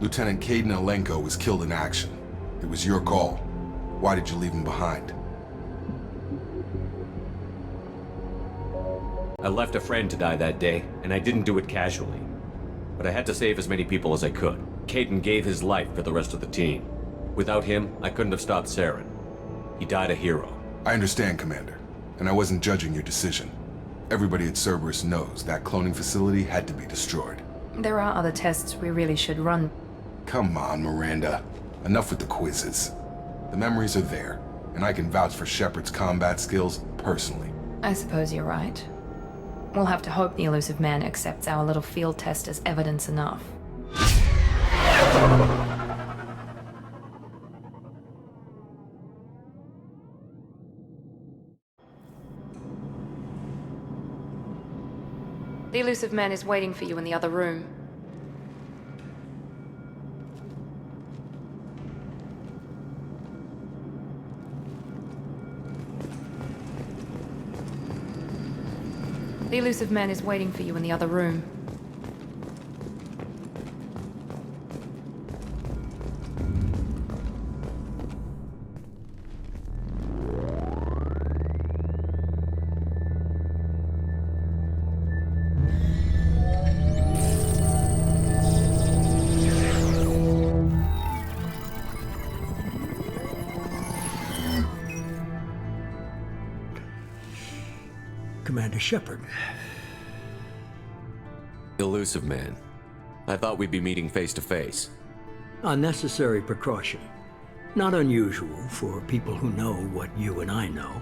Lieutenant Caden Alenko was killed in action. It was your call. Why did you leave him behind? I left a friend to die that day, and I didn't do it casually. But I had to save as many people as I could. Caden gave his life for the rest of the team. Without him, I couldn't have stopped Saren. He died a hero. I understand, Commander, and I wasn't judging your decision. Everybody at Cerberus knows that cloning facility had to be destroyed. There are other tests we really should run. Come on, Miranda. Enough with the quizzes. The memories are there, and I can vouch for Shepard's combat skills personally. I suppose you're right. We'll have to hope the Elusive Man accepts our little field test as evidence enough. The Elusive Man is waiting for you in the other room. The Elusive Man is waiting for you in the other room. Commander Shepard. Elusive Man. I thought we'd be meeting face to face. A necessary precaution. Not unusual for people who know what you and I know.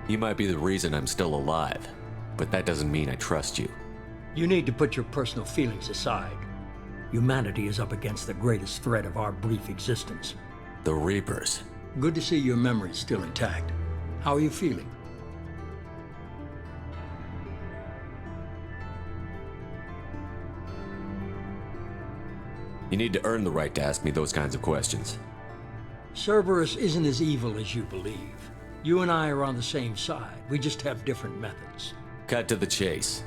You might be the reason I'm still alive, but that doesn't mean I trust you. You need to put your personal feelings aside. Humanity is up against the greatest threat of our brief existence. The Reapers. Good to see your memory's still intact. How are you feeling? You need to earn the right to ask me those kinds of questions. Cerberus isn't as evil as you believe. You and I are on the same side. We just have different methods. Cut to the chase.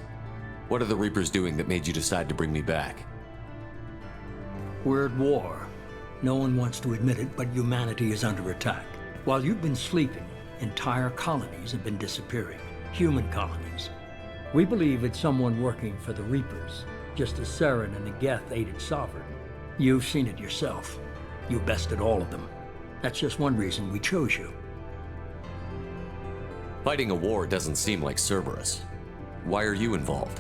What are the Reapers doing that made you decide to bring me back? We're at war. No one wants to admit it, but humanity is under attack. While you've been sleeping, entire colonies have been disappearing. Human colonies. We believe it's someone working for the Reapers, just as Saren and the Geth aided Sovereign. You've seen it yourself. You bested all of them. That's just one reason we chose you. Fighting a war doesn't seem like Cerberus. Why are you involved?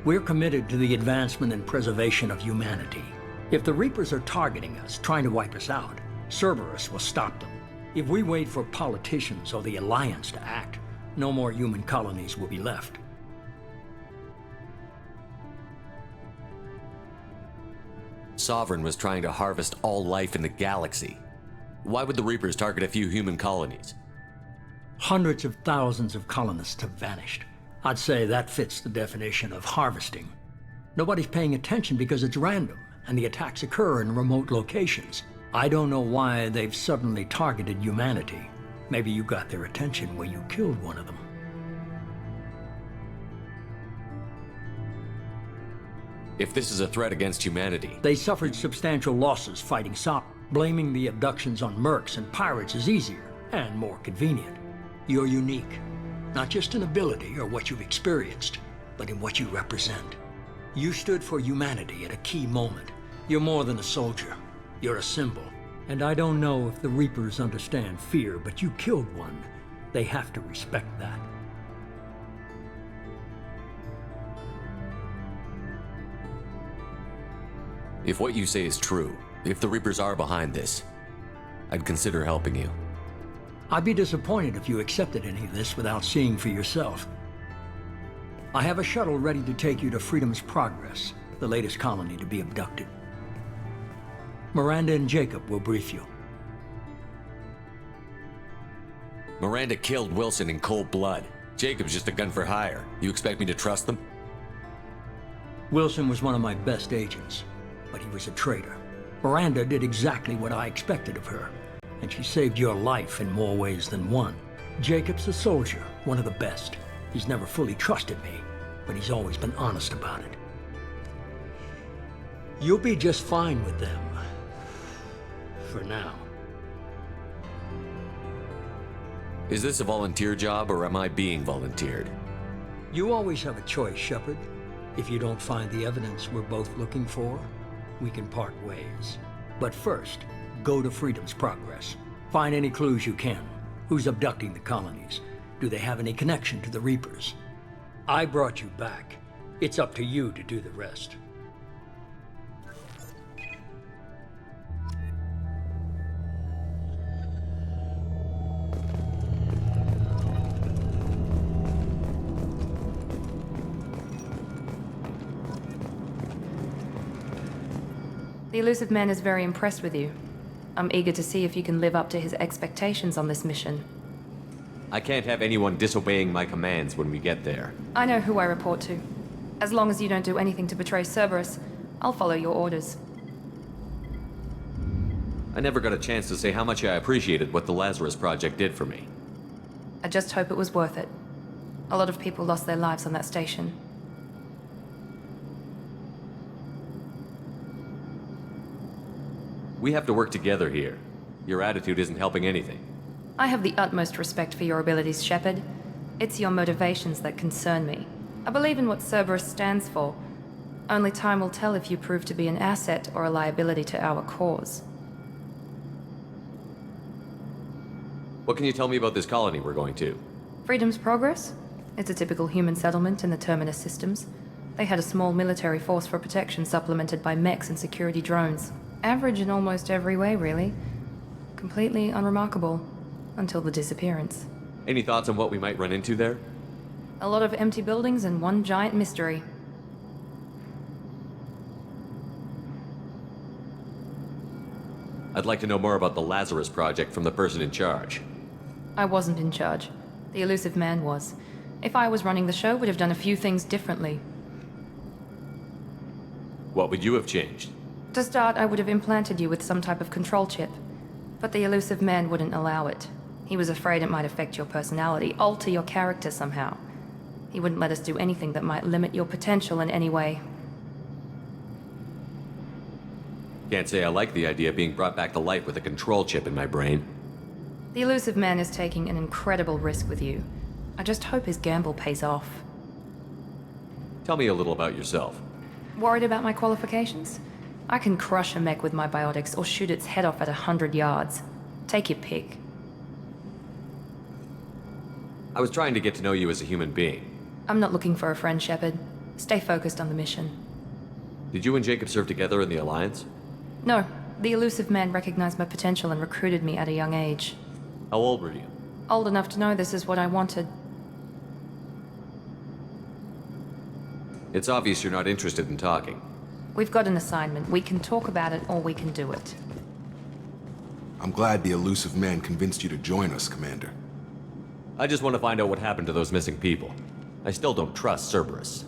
We're committed to the advancement and preservation of humanity. If the Reapers are targeting us, trying to wipe us out, Cerberus will stop them. If we wait for politicians or the Alliance to act, no more human colonies will be left. Sovereign was trying to harvest all life in the galaxy. Why would the Reapers target a few human colonies? Hundreds of thousands of colonists have vanished. I'd say that fits the definition of harvesting. Nobody's paying attention because it's random, and the attacks occur in remote locations. I don't know why they've suddenly targeted humanity. Maybe you got their attention when you killed one of them. If this is a threat against humanity... They suffered substantial losses fighting Sop. Blaming the abductions on mercs and pirates is easier and more convenient. You're unique, not just in ability or what you've experienced, but in what you represent. You stood for humanity at a key moment. You're more than a soldier. You're a symbol. And I don't know if the Reapers understand fear, but you killed one. They have to respect that. If what you say is true, if the Reapers are behind this, I'd consider helping you. I'd be disappointed if you accepted any of this without seeing for yourself. I have a shuttle ready to take you to Freedom's Progress, the latest colony to be abducted. Miranda and Jacob will brief you. Miranda killed Wilson in cold blood. Jacob's just a gun for hire. You expect me to trust them? Wilson was one of my best agents, but he was a traitor. Miranda did exactly what I expected of her, and she saved your life in more ways than one. Jacob's a soldier, one of the best. He's never fully trusted me, but he's always been honest about it. You'll be just fine with them. For now. Is this a volunteer job, or am I being volunteered? You always have a choice, Shepard. If you don't find the evidence we're both looking for, we can part ways. But first, go to Freedom's Progress. Find any clues you can. Who's abducting the colonies? Do they have any connection to the Reapers? I brought you back. It's up to you to do the rest. The Elusive Man is very impressed with you. I'm eager to see if you can live up to his expectations on this mission. I can't have anyone disobeying my commands when we get there. I know who I report to. As long as you don't do anything to betray Cerberus, I'll follow your orders. I never got a chance to say how much I appreciated what the Lazarus Project did for me. I just hope it was worth it. A lot of people lost their lives on that station. We have to work together here. Your attitude isn't helping anything. I have the utmost respect for your abilities, Shepard. It's your motivations that concern me. I believe in what Cerberus stands for, Only time will tell if you prove to be an asset or a liability to our cause. What can you tell me about this colony we're going to? Freedom's Progress? It's a typical human settlement in the Terminus systems. They had a small military force for protection supplemented by mechs and security drones. Average in almost every way, really. Completely unremarkable. Until the disappearance. Any thoughts on what we might run into there? A lot of empty buildings and one giant mystery. I'd like to know more about the Lazarus Project from the person in charge. I wasn't in charge. The Elusive Man was. If I was running the show, would have done a few things differently. What would you have changed? To start, I would have implanted you with some type of control chip. But the Elusive Man wouldn't allow it. He was afraid it might affect your personality, alter your character somehow. He wouldn't let us do anything that might limit your potential in any way. Can't say I like the idea of being brought back to life with a control chip in my brain. The Elusive Man is taking an incredible risk with you. I just hope his gamble pays off. Tell me a little about yourself. Worried about my qualifications? I can crush a mech with my biotics or shoot its head off at 100 yards. Take your pick. I was trying to get to know you as a human being. I'm not looking for a friend, Shepard. Stay focused on the mission. Did you and Jacob serve together in the Alliance? No. The Elusive Man recognized my potential and recruited me at a young age. How old were you? Old enough to know this is what I wanted. It's obvious you're not interested in talking. We've got an assignment. We can talk about it or we can do it. I'm glad the Elusive Man convinced you to join us, Commander. I just want to find out what happened to those missing people. I still don't trust Cerberus.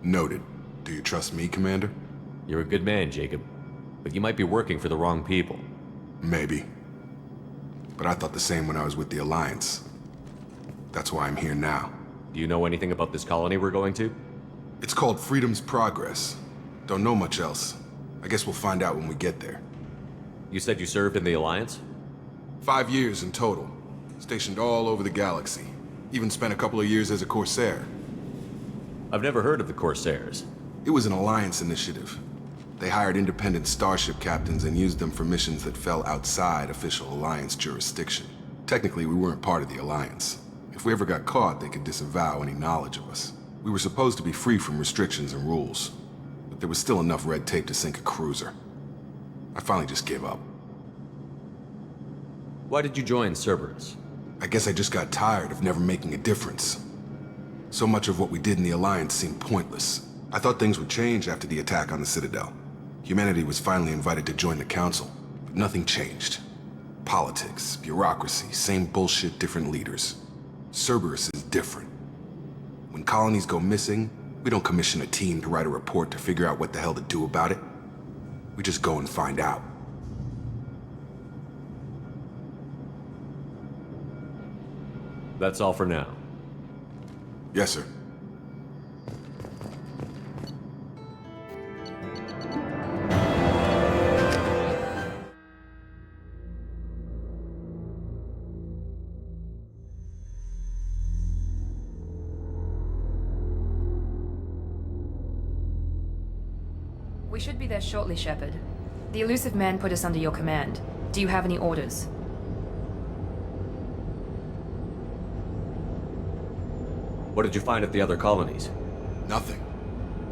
Noted. Do you trust me, Commander? You're a good man, Jacob. But you might be working for the wrong people. Maybe. But I thought the same when I was with the Alliance. That's why I'm here now. Do you know anything about this colony we're going to? It's called Freedom's Progress. Don't know much else. I guess we'll find out when we get there. You said you served in the Alliance? 5 years in total. Stationed all over the galaxy. Even spent a couple of years as a Corsair. I've never heard of the Corsairs. It was an Alliance initiative. They hired independent starship captains and used them for missions that fell outside official Alliance jurisdiction. Technically, we weren't part of the Alliance. If we ever got caught, they could disavow any knowledge of us. We were supposed to be free from restrictions and rules, but there was still enough red tape to sink a cruiser. I finally just gave up. Why did you join Cerberus? I guess I just got tired of never making a difference. So much of what we did in the Alliance seemed pointless. I thought things would change after the attack on the Citadel. Humanity was finally invited to join the Council, but nothing changed. Politics, bureaucracy, same bullshit, different leaders. Cerberus is different. When colonies go missing, we don't commission a team to write a report to figure out what the hell to do about it. We just go and find out. That's all for now. Yes, sir. We should be there shortly, Shepard. The Elusive Man put us under your command. Do you have any orders? What did you find at the other colonies? Nothing.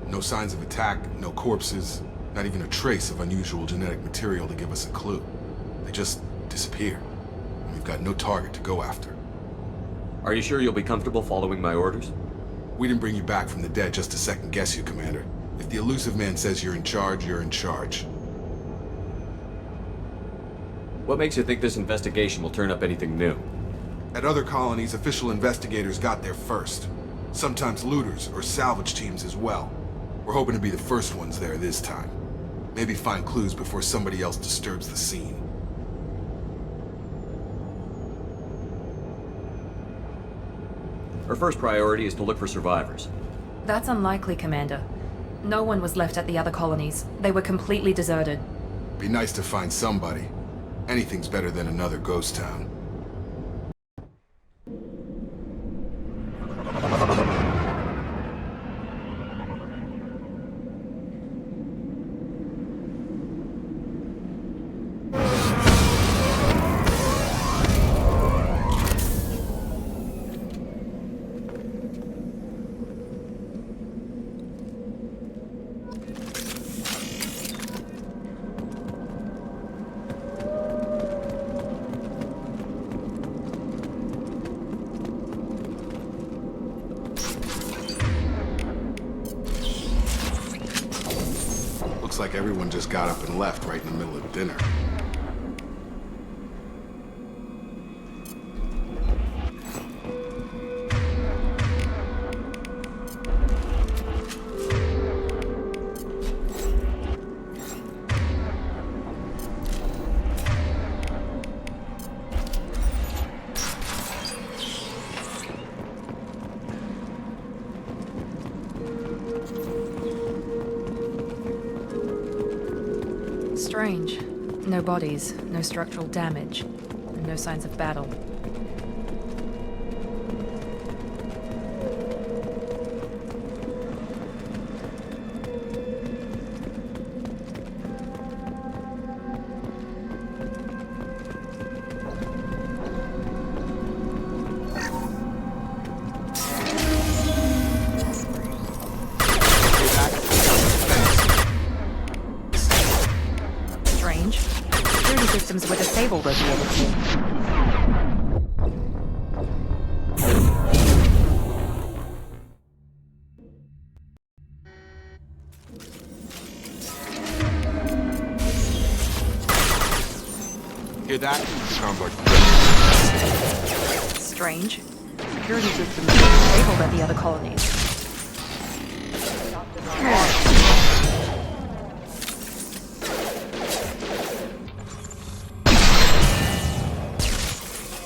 No signs of attack, no corpses, not even a trace of unusual genetic material to give us a clue. They just disappear. And we've got no target to go after. Are you sure you'll be comfortable following my orders? We didn't bring you back from the dead just to second guess you, Commander. If the Elusive Man says you're in charge, you're in charge. What makes you think this investigation will turn up anything new? At other colonies, official investigators got there first. Sometimes looters or salvage teams as well. We're hoping to be the first ones there this time. Maybe find clues before somebody else disturbs the scene. Our first priority is to look for survivors. That's unlikely, Commander. No one was left at the other colonies. They were completely deserted. Be nice to find somebody. Anything's better than another ghost town. Looks like everyone just got up and left right in the middle of dinner. Strange. No bodies, no structural damage, and no signs of battle. Systems were disabled at the end. Hear that? Sounds like... Strange. Security systems were disabled at the other colonies.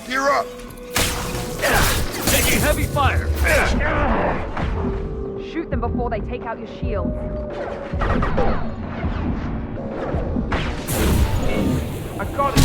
Gear up! Taking heavy fire! Shoot them before they take out your shields. I got it!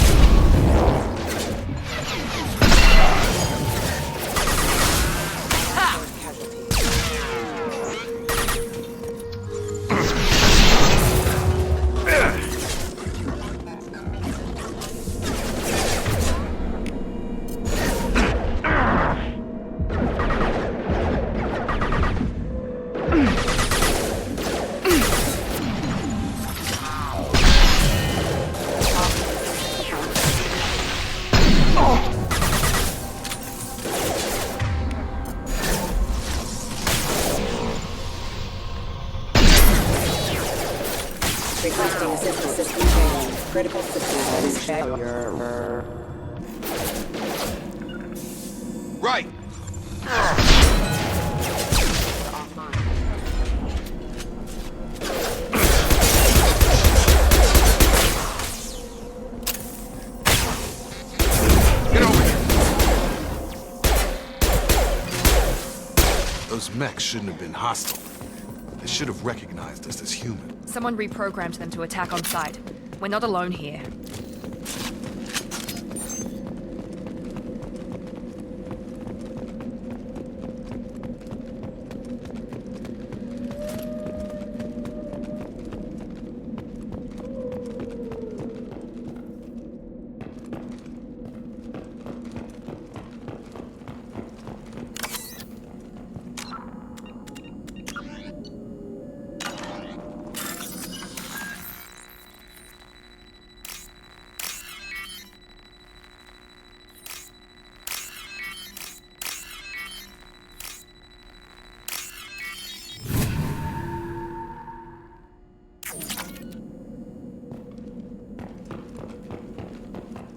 Requesting assistance system training. Critical systems failure. Right! Get over here! Those mechs shouldn't have been hostile. They should have recognized us as human. Someone reprogrammed them to attack on sight. We're not alone here.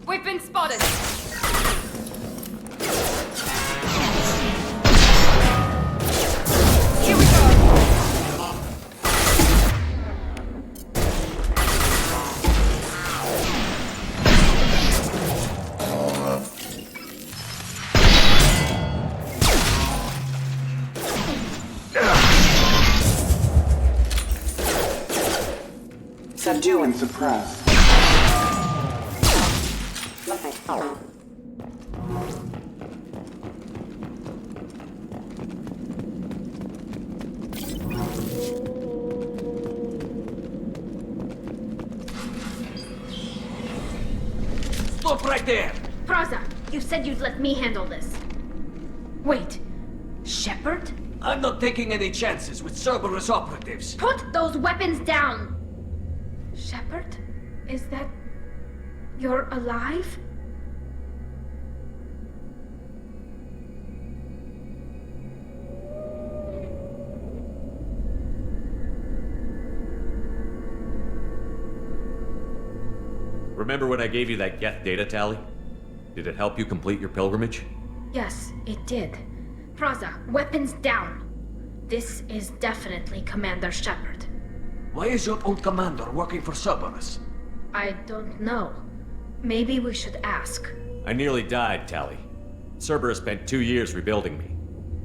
We've been spotted! Here we go! Subdue and suppress. Stop right there! Praza, you said you'd let me handle this. Wait, Shepard? I'm not taking any chances with Cerberus operatives. Put those weapons down! Shepard? Is that... you're alive? Remember when I gave you that Geth data tally? Did it help you complete your pilgrimage? Yes, it did. Praza, weapons down. This is definitely Commander Shepard. Why is your old commander working for Cerberus? I don't know. Maybe we should ask. I nearly died, Tally. Cerberus spent 2 years rebuilding me.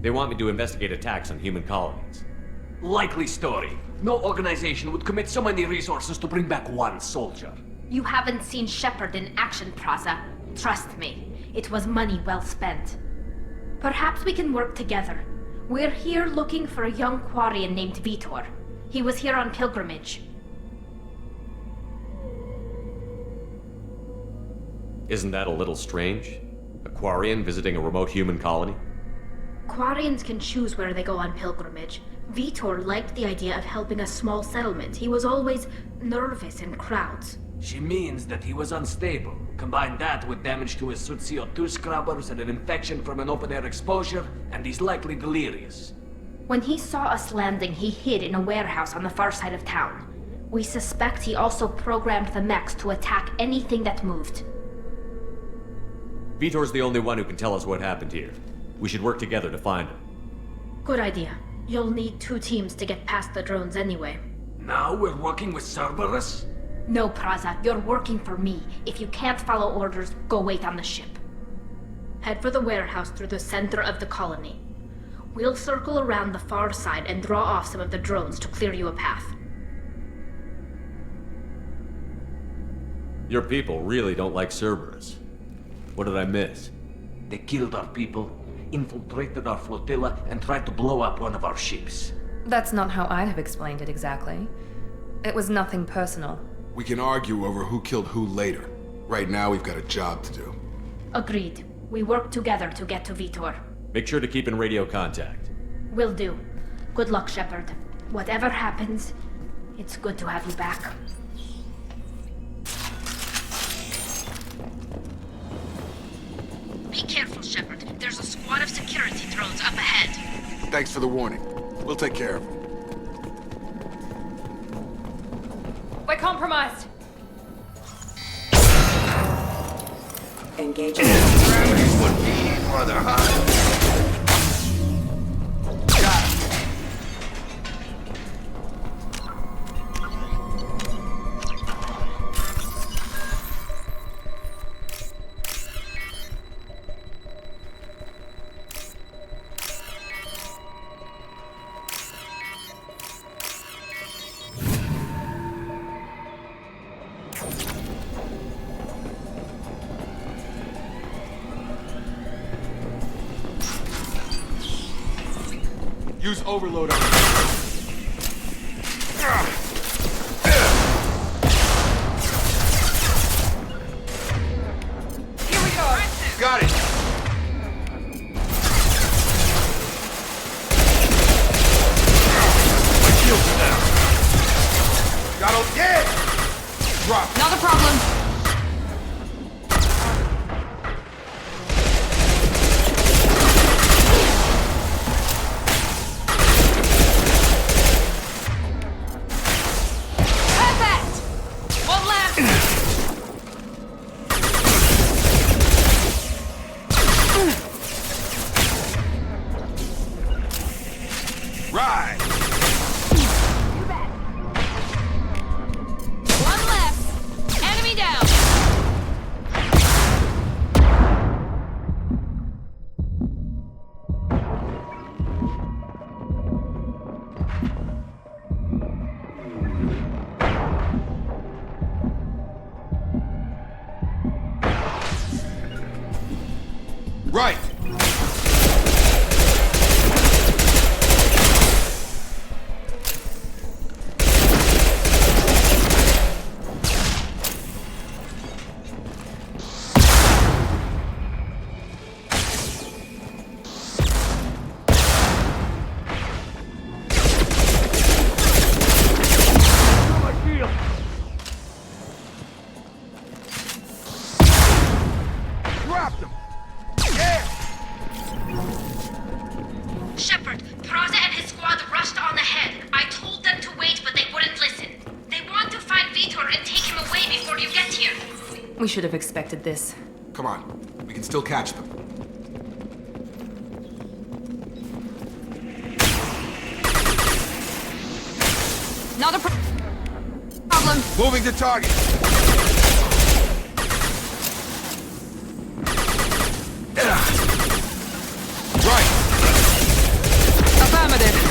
They want me to investigate attacks on human colonies. Likely story. No organization would commit so many resources to bring back one soldier. You haven't seen Shepard in action, Praza. Trust me, it was money well spent. Perhaps we can work together. We're here looking for a young Quarian named Vitor. He was here on pilgrimage. Isn't that a little strange? A Quarian visiting a remote human colony? Quarians can choose where they go on pilgrimage. Vitor liked the idea of helping a small settlement. He was always nervous in crowds. She means that he was unstable. Combine that with damage to his suit CO2 scrubbers and an infection from an open-air exposure, and he's likely delirious. When he saw us landing, he hid in a warehouse on the far side of town. We suspect he also programmed the mechs to attack anything that moved. Vitor's the only one who can tell us what happened here. We should work together to find him. Good idea. You'll need 2 teams to get past the drones anyway. Now we're working with Cerberus? No, Praza, you're working for me. If you can't follow orders, go wait on the ship. Head for the warehouse through the center of the colony. We'll circle around the far side and draw off some of the drones to clear you a path. Your people really don't like Cerberus. What did I miss? They killed our people, infiltrated our flotilla, and tried to blow up one of our ships. That's not how I'd have explained it exactly. It was nothing personal. We can argue over who killed who later. Right now, we've got a job to do. Agreed. We work together to get to Vitor. Make sure to keep in radio contact. Will do. Good luck, Shepard. Whatever happens, it's good to have you back. Be careful, Shepard. There's a squad of security drones up ahead. Thanks for the warning. We'll take care of them. We're compromised. Engaging. Gravity's what we need, mother, huh? Use overload on Here we go. Got it. My shield's down. Got him. Yeah. Drop. Not a problem. Right. Dropped him. Yeah. Shepard, Praza and his squad rushed on ahead. I told them to wait, but they wouldn't listen. They want to find Vitor and take him away before you get here. should have expected this. Come on, we can still catch them. Not a problem. Moving to target. Right. Affirmative.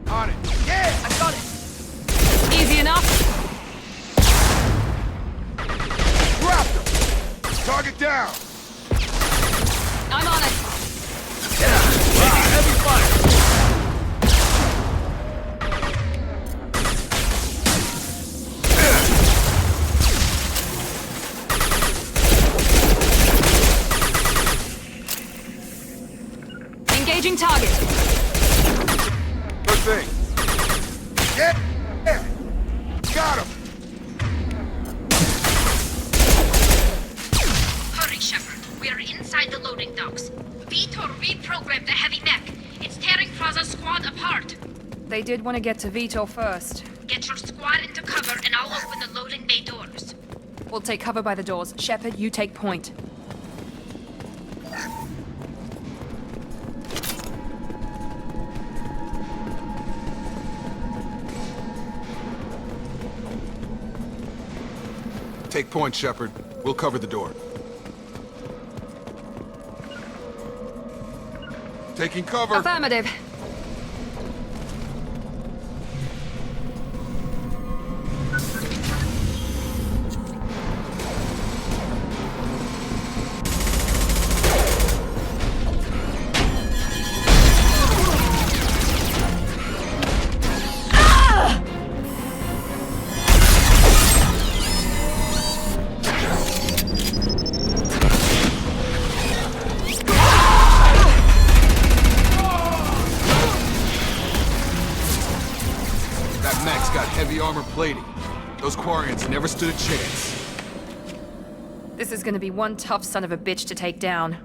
On it. Yeah, I got it. Easy enough. Drop them. Target down. I'm on it. Heavy fire. Engaging target. Good thing. Yeah. Got him. Hurry, Shepard. We are inside the loading docks. Vitor reprogrammed the heavy mech. It's tearing Praza's squad apart. They did want to get to Vitor first. Get your squad into cover and I'll open the loading bay doors. We'll take cover by the doors. Shepard, you take point. Take point, Shepard. We'll cover the door. Taking cover. Affirmative. Heavy armor plating. Those Quarians never stood a chance. This is gonna be one tough son of a bitch to take down.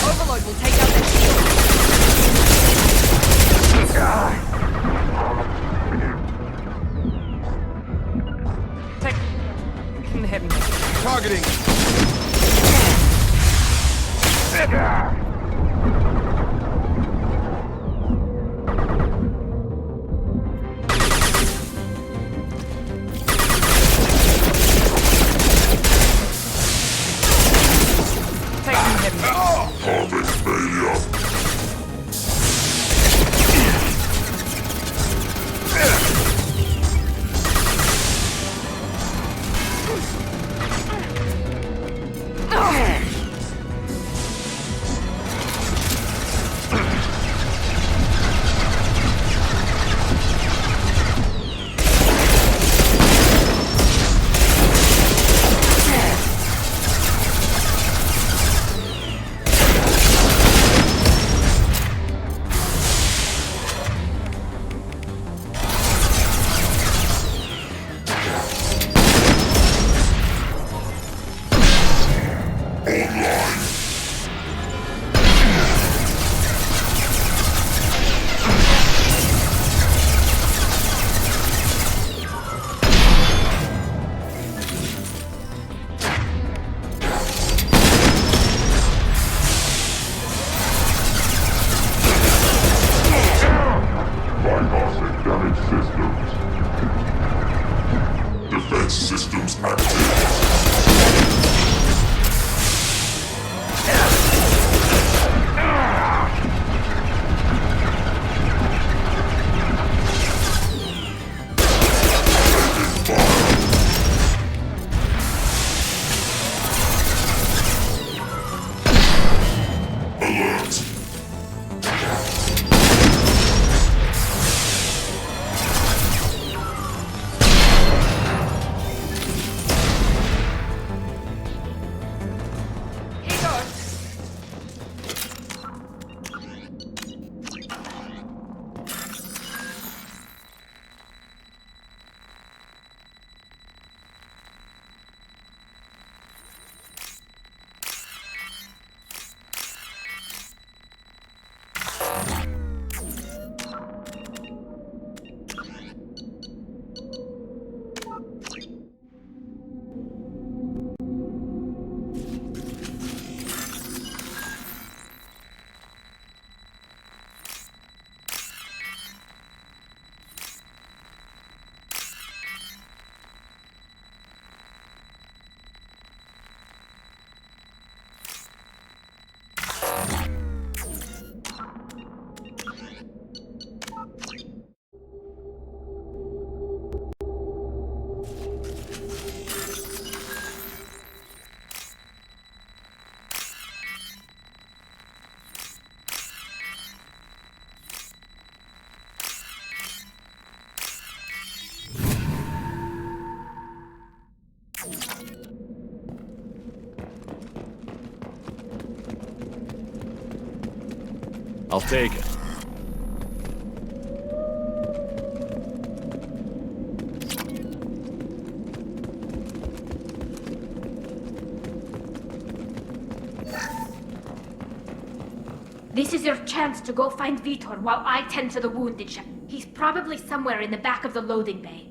Overload will take out their shield. Take the heavy. Targeting. I'll take it. This is your chance to go find Vitor while I tend to the wounded Shepard. He's probably somewhere in the back of the loading bay.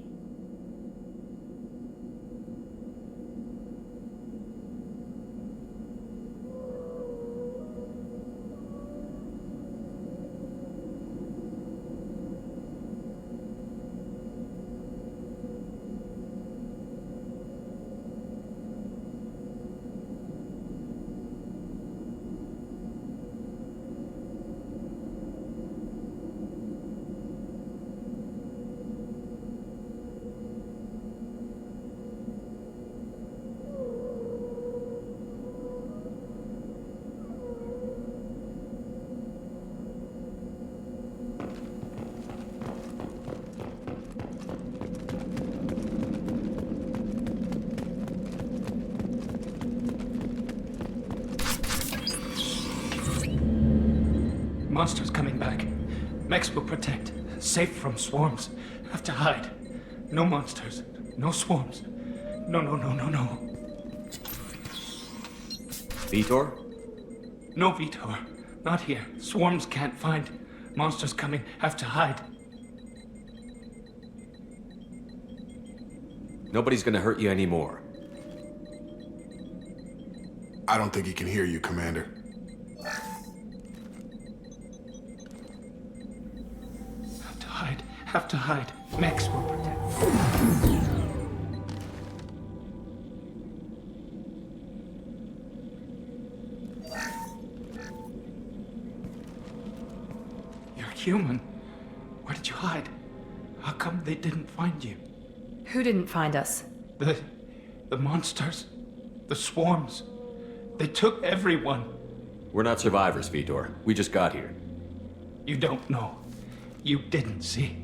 Monsters coming back. Mechs will protect. Safe from swarms. Have to hide. No monsters. No swarms. No. Vitor? No Vitor. Not here. Swarms can't find. Monsters coming. Have to hide. Nobody's gonna hurt you anymore. I don't think he can hear you, Commander. Have to hide. Mechs will protect. You're human. Where did you hide? How come they didn't find you? Who didn't find us? The monsters. The swarms. They took everyone. We're not survivors, Vitor. We just got here. You don't know. You didn't see.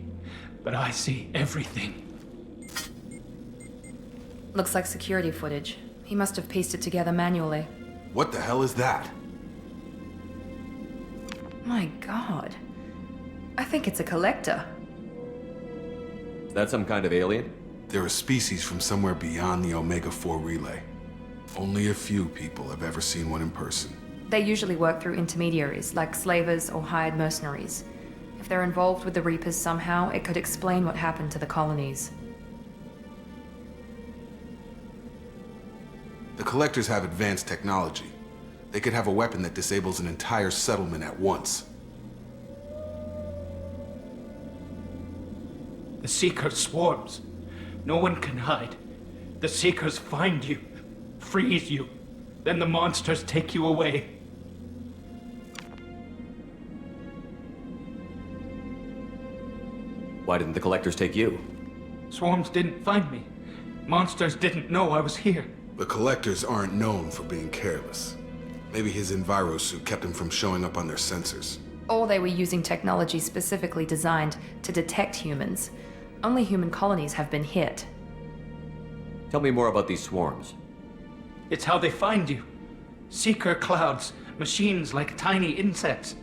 But I see everything. Looks like security footage. He must have pieced it together manually. What the hell is that? My god. I think it's a collector. Is that some kind of alien? They're a species from somewhere beyond the Omega-4 relay. Only a few people have ever seen one in person. They usually work through intermediaries, like slavers or hired mercenaries. If they're involved with the Reapers somehow, it could explain what happened to the colonies. The Collectors have advanced technology. They could have a weapon that disables an entire settlement at once. The Seekers swarms. No one can hide. The Seekers find you, freeze you. Then the monsters take you away. Why didn't the Collectors take you? Swarms didn't find me. Monsters didn't know I was here. The Collectors aren't known for being careless. Maybe his enviro suit kept him from showing up on their sensors. Or they were using technology specifically designed to detect humans. Only human colonies have been hit. Tell me more about these swarms. It's how they find you. Seeker clouds, machines like tiny insects.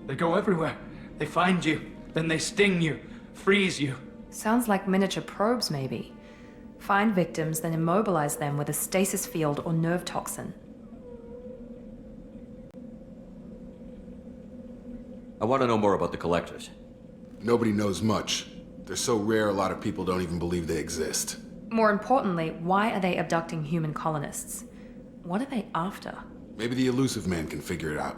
They go everywhere. They find you, then they sting you, freeze you. Sounds like miniature probes, maybe. Find victims, then immobilize them with a stasis field or nerve toxin. I want to know more about the Collectors. Nobody knows much. They're so rare, a lot of people don't even believe they exist. More importantly, why are they abducting human colonists? What are they after? Maybe the Elusive Man can figure it out.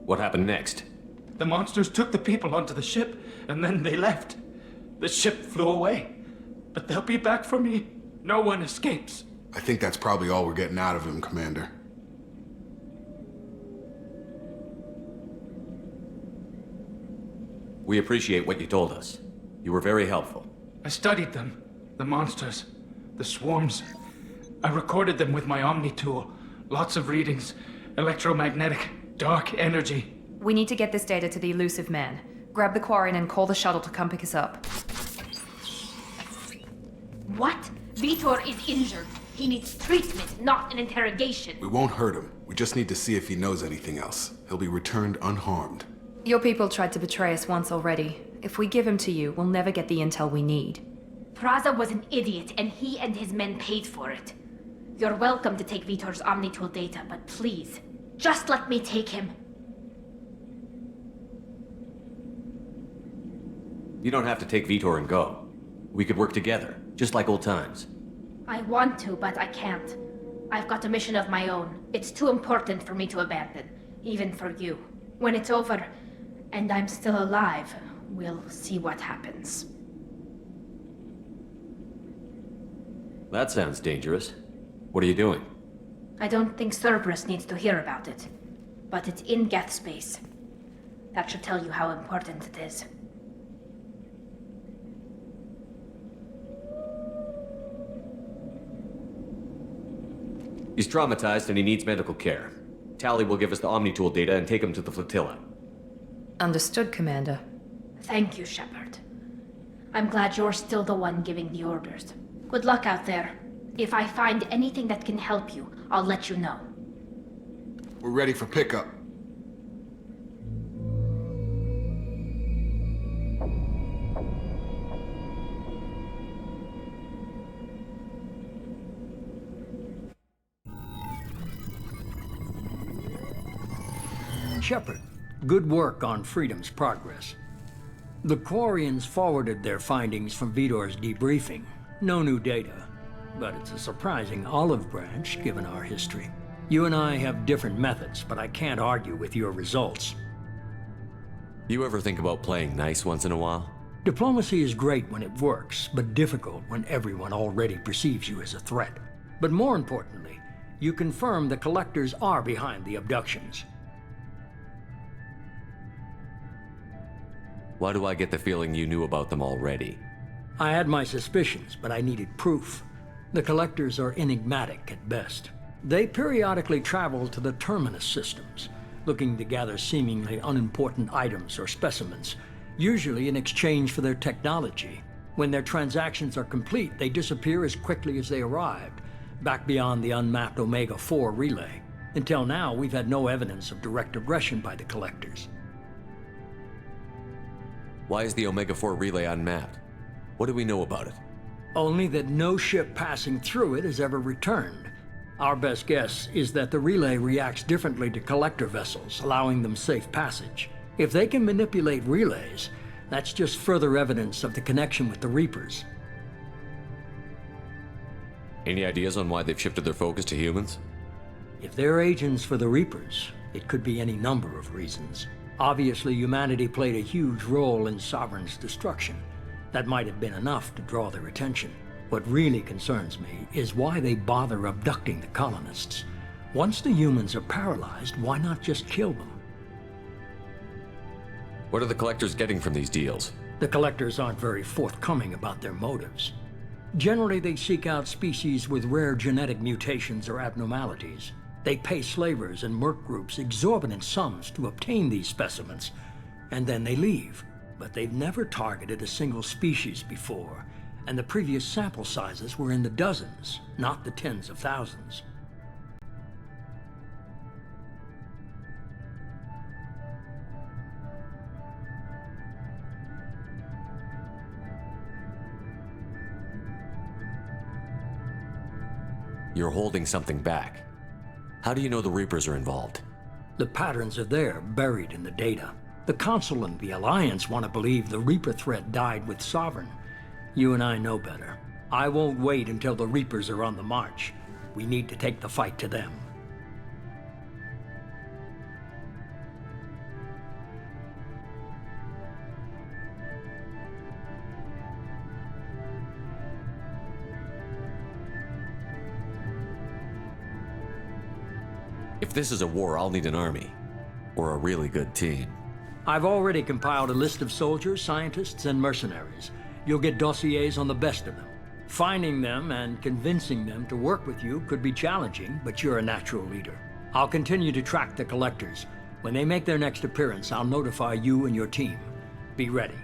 What happened next? The monsters took the people onto the ship, and then they left. The ship flew away. But they'll be back for me. No one escapes. I think that's probably all we're getting out of him, Commander. We appreciate what you told us. You were very helpful. I studied them. The monsters. The swarms. I recorded them with my Omni tool. Lots of readings. Electromagnetic. Dark energy. We need to get this data to the Elusive Man. Grab the Quarian and call the shuttle to come pick us up. What? Vitor is injured. He needs treatment, not an interrogation. We won't hurt him. We just need to see if he knows anything else. He'll be returned unharmed. Your people tried to betray us once already. If we give him to you, we'll never get the intel we need. Praza was an idiot, and he and his men paid for it. You're welcome to take Vitor's Omnitool data, but please, just let me take him. You don't have to take Vitor and go. We could work together, just like old times. I want to, but I can't. I've got a mission of my own. It's too important for me to abandon, even for you. When it's over, and I'm still alive, we'll see what happens. That sounds dangerous. What are you doing? I don't think Cerberus needs to hear about it, but it's in Geth space. That should tell you how important it is. He's traumatized and he needs medical care. Tally will give us the Omnitool data and take him to the flotilla. Understood, Commander. Thank you, Shepard. I'm glad you're still the one giving the orders. Good luck out there. If I find anything that can help you, I'll let you know. We're ready for pickup. Shepard, good work on Freedom's progress. The Quarians forwarded their findings from Vitor's debriefing. No new data, but it's a surprising olive branch given our history. You and I have different methods, but I can't argue with your results. You ever think about playing nice once in a while? Diplomacy is great when it works, but difficult when everyone already perceives you as a threat. But more importantly, you confirm the Collectors are behind the abductions. Why do I get the feeling you knew about them already? I had my suspicions, but I needed proof. The Collectors are enigmatic at best. They periodically travel to the Terminus systems, looking to gather seemingly unimportant items or specimens, usually in exchange for their technology. When their transactions are complete, they disappear as quickly as they arrived, back beyond the unmapped Omega-4 relay. Until now, we've had no evidence of direct aggression by the Collectors. Why is the Omega-4 relay unmapped? What do we know about it? Only that no ship passing through it has ever returned. Our best guess is that the relay reacts differently to collector vessels, allowing them safe passage. If they can manipulate relays, that's just further evidence of the connection with the Reapers. Any ideas on why they've shifted their focus to humans? If they're agents for the Reapers, it could be any number of reasons. Obviously, humanity played a huge role in Sovereign's destruction. That might have been enough to draw their attention. What really concerns me is why they bother abducting the colonists. Once the humans are paralyzed, why not just kill them? What are the Collectors getting from these deals? The Collectors aren't very forthcoming about their motives. Generally, they seek out species with rare genetic mutations or abnormalities. They pay slavers and merc groups exorbitant sums to obtain these specimens, and then they leave. But they've never targeted a single species before, and the previous sample sizes were in the dozens, not the tens of thousands. You're holding something back. How do you know the Reapers are involved? The patterns are there, buried in the data. The Council and the Alliance want to believe the Reaper threat died with Sovereign. You and I know better. I won't wait until the Reapers are on the march. We need to take the fight to them. If this is a war, I'll need an army. Or a really good team. I've already compiled a list of soldiers, scientists, and mercenaries. You'll get dossiers on the best of them. Finding them and convincing them to work with you could be challenging, but you're a natural leader. I'll continue to track the Collectors. When they make their next appearance, I'll notify you and your team. Be ready.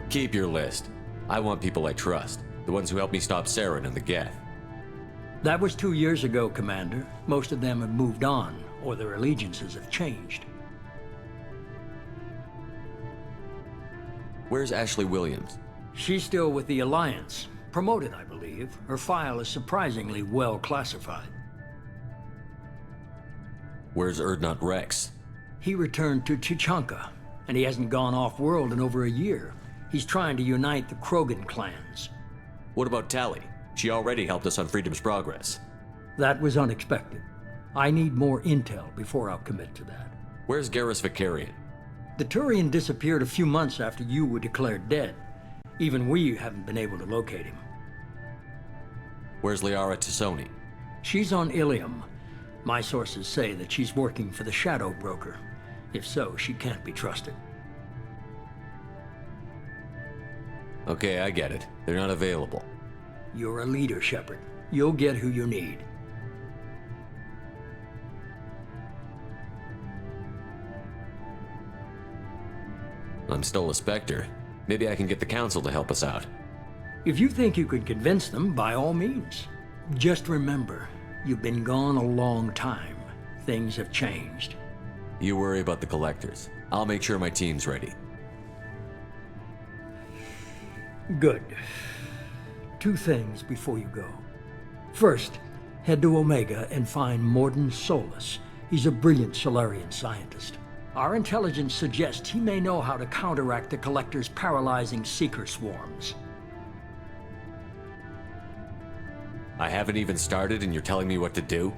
Keep your list. I want people I trust. The ones who helped me stop Saren and the Geth. That was 2 years ago, Commander. Most of them have moved on, or their allegiances have changed. Where's Ashley Williams? She's still with the Alliance. Promoted, I believe. Her file is surprisingly well classified. Where's Urdnot Rex? He returned to Chichanka, and he hasn't gone off-world in over a year. He's trying to unite the Krogan clans. What about Tali? She already helped us on Freedom's Progress. That was unexpected. I need more intel before I'll commit to that. Where's Garrus Vicarian? The Turian disappeared a few months after you were declared dead. Even we haven't been able to locate him. Where's Liara Tassoni? She's on Ilium. My sources say that she's working for the Shadow Broker. If so, she can't be trusted. Okay, I get it. They're not available. You're a leader, Shepard. You'll get who you need. I'm still a Spectre. Maybe I can get the Council to help us out. If you think you could convince them, by all means. Just remember, you've been gone a long time. Things have changed. You worry about the Collectors. I'll make sure my team's ready. Good. 2 things before you go. First, head to Omega and find Mordin Solus. He's a brilliant Solarian scientist. Our intelligence suggests he may know how to counteract the Collector's paralyzing Seeker swarms. I haven't even started and you're telling me what to do?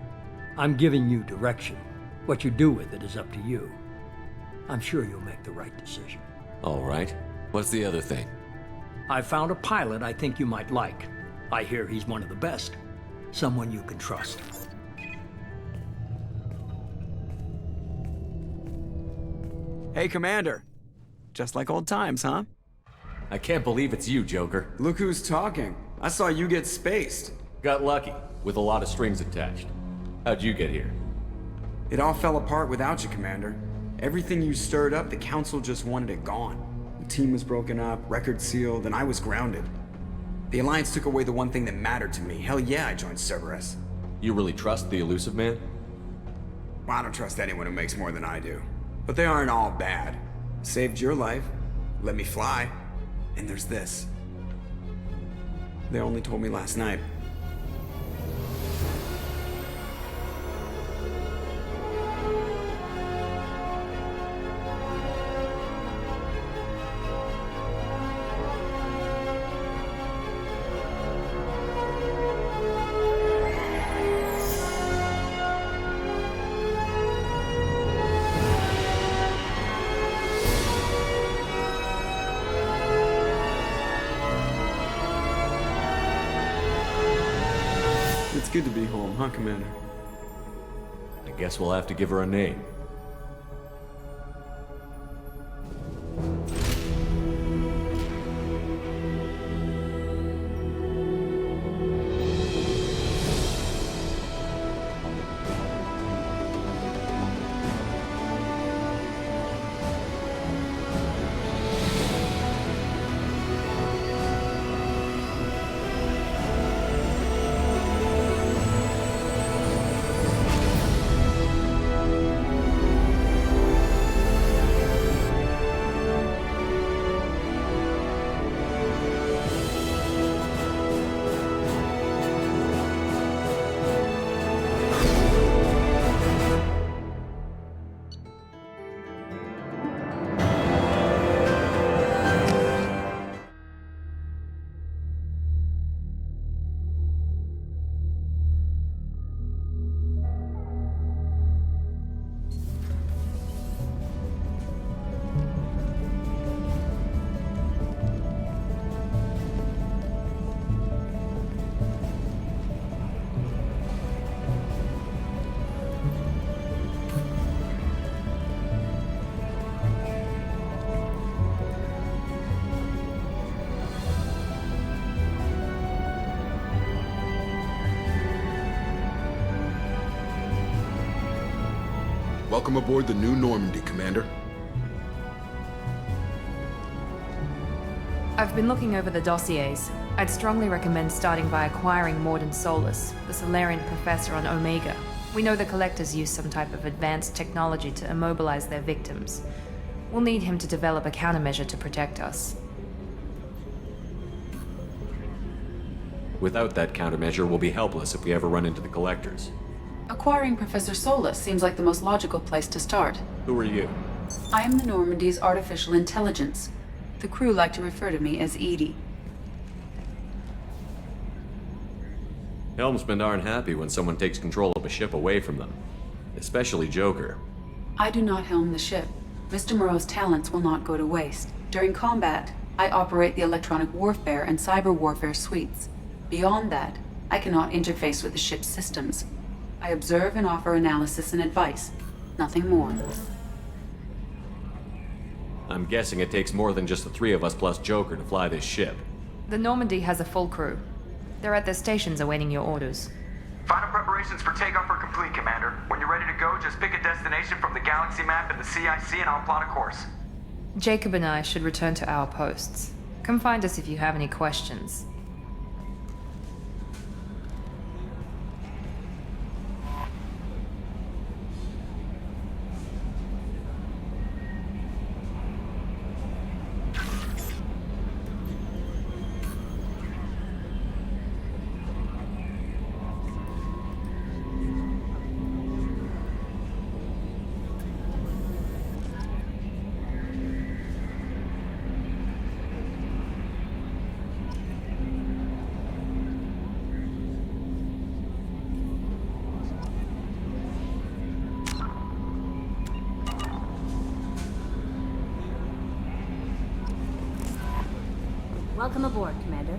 I'm giving you direction. What you do with it is up to you. I'm sure you'll make the right decision. All right. What's the other thing? I found a pilot I think you might like. I hear he's one of the best. Someone you can trust. Hey, Commander. Just like old times, huh? I can't believe it's you, Joker. Look who's talking. I saw you get spaced. Got lucky, with a lot of strings attached. How'd you get here? It all fell apart without you, Commander. Everything you stirred up, the Council just wanted it gone. The team was broken up, record sealed, and I was grounded. The Alliance took away the one thing that mattered to me. Hell yeah, I joined Cerberus. You really trust the Elusive Man? Well, I don't trust anyone who makes more than I do. But they aren't all bad. Saved your life, let me fly, and there's this. They only told me last night. It's good to be home, huh, Commander? I guess we'll have to give her a name. Welcome aboard the new Normandy, Commander. I've been looking over the dossiers. I'd strongly recommend starting by acquiring Morden Solus, the Solarian professor on Omega. We know the Collectors use some type of advanced technology to immobilize their victims. We'll need him to develop a countermeasure to protect us. Without that countermeasure, we'll be helpless if we ever run into the Collectors. Acquiring Professor Solus seems like the most logical place to start. Who are you? I am the Normandy's artificial intelligence. The crew like to refer to me as Edie. Helmsmen aren't happy when someone takes control of a ship away from them. Especially Joker. I do not helm the ship. Mr. Moreau's talents will not go to waste. During combat, I operate the electronic warfare and cyber warfare suites. Beyond that, I cannot interface with the ship's systems. I observe and offer analysis and advice. Nothing more. I'm guessing it takes more than just the three of us plus Joker to fly this ship. The Normandy has a full crew. They're at their stations awaiting your orders. Final preparations for takeoff are complete, Commander. When you're ready to go, just pick a destination from the galaxy map and the CIC and I'll plot a course. Jacob and I should return to our posts. Come find us if you have any questions. Welcome aboard, Commander.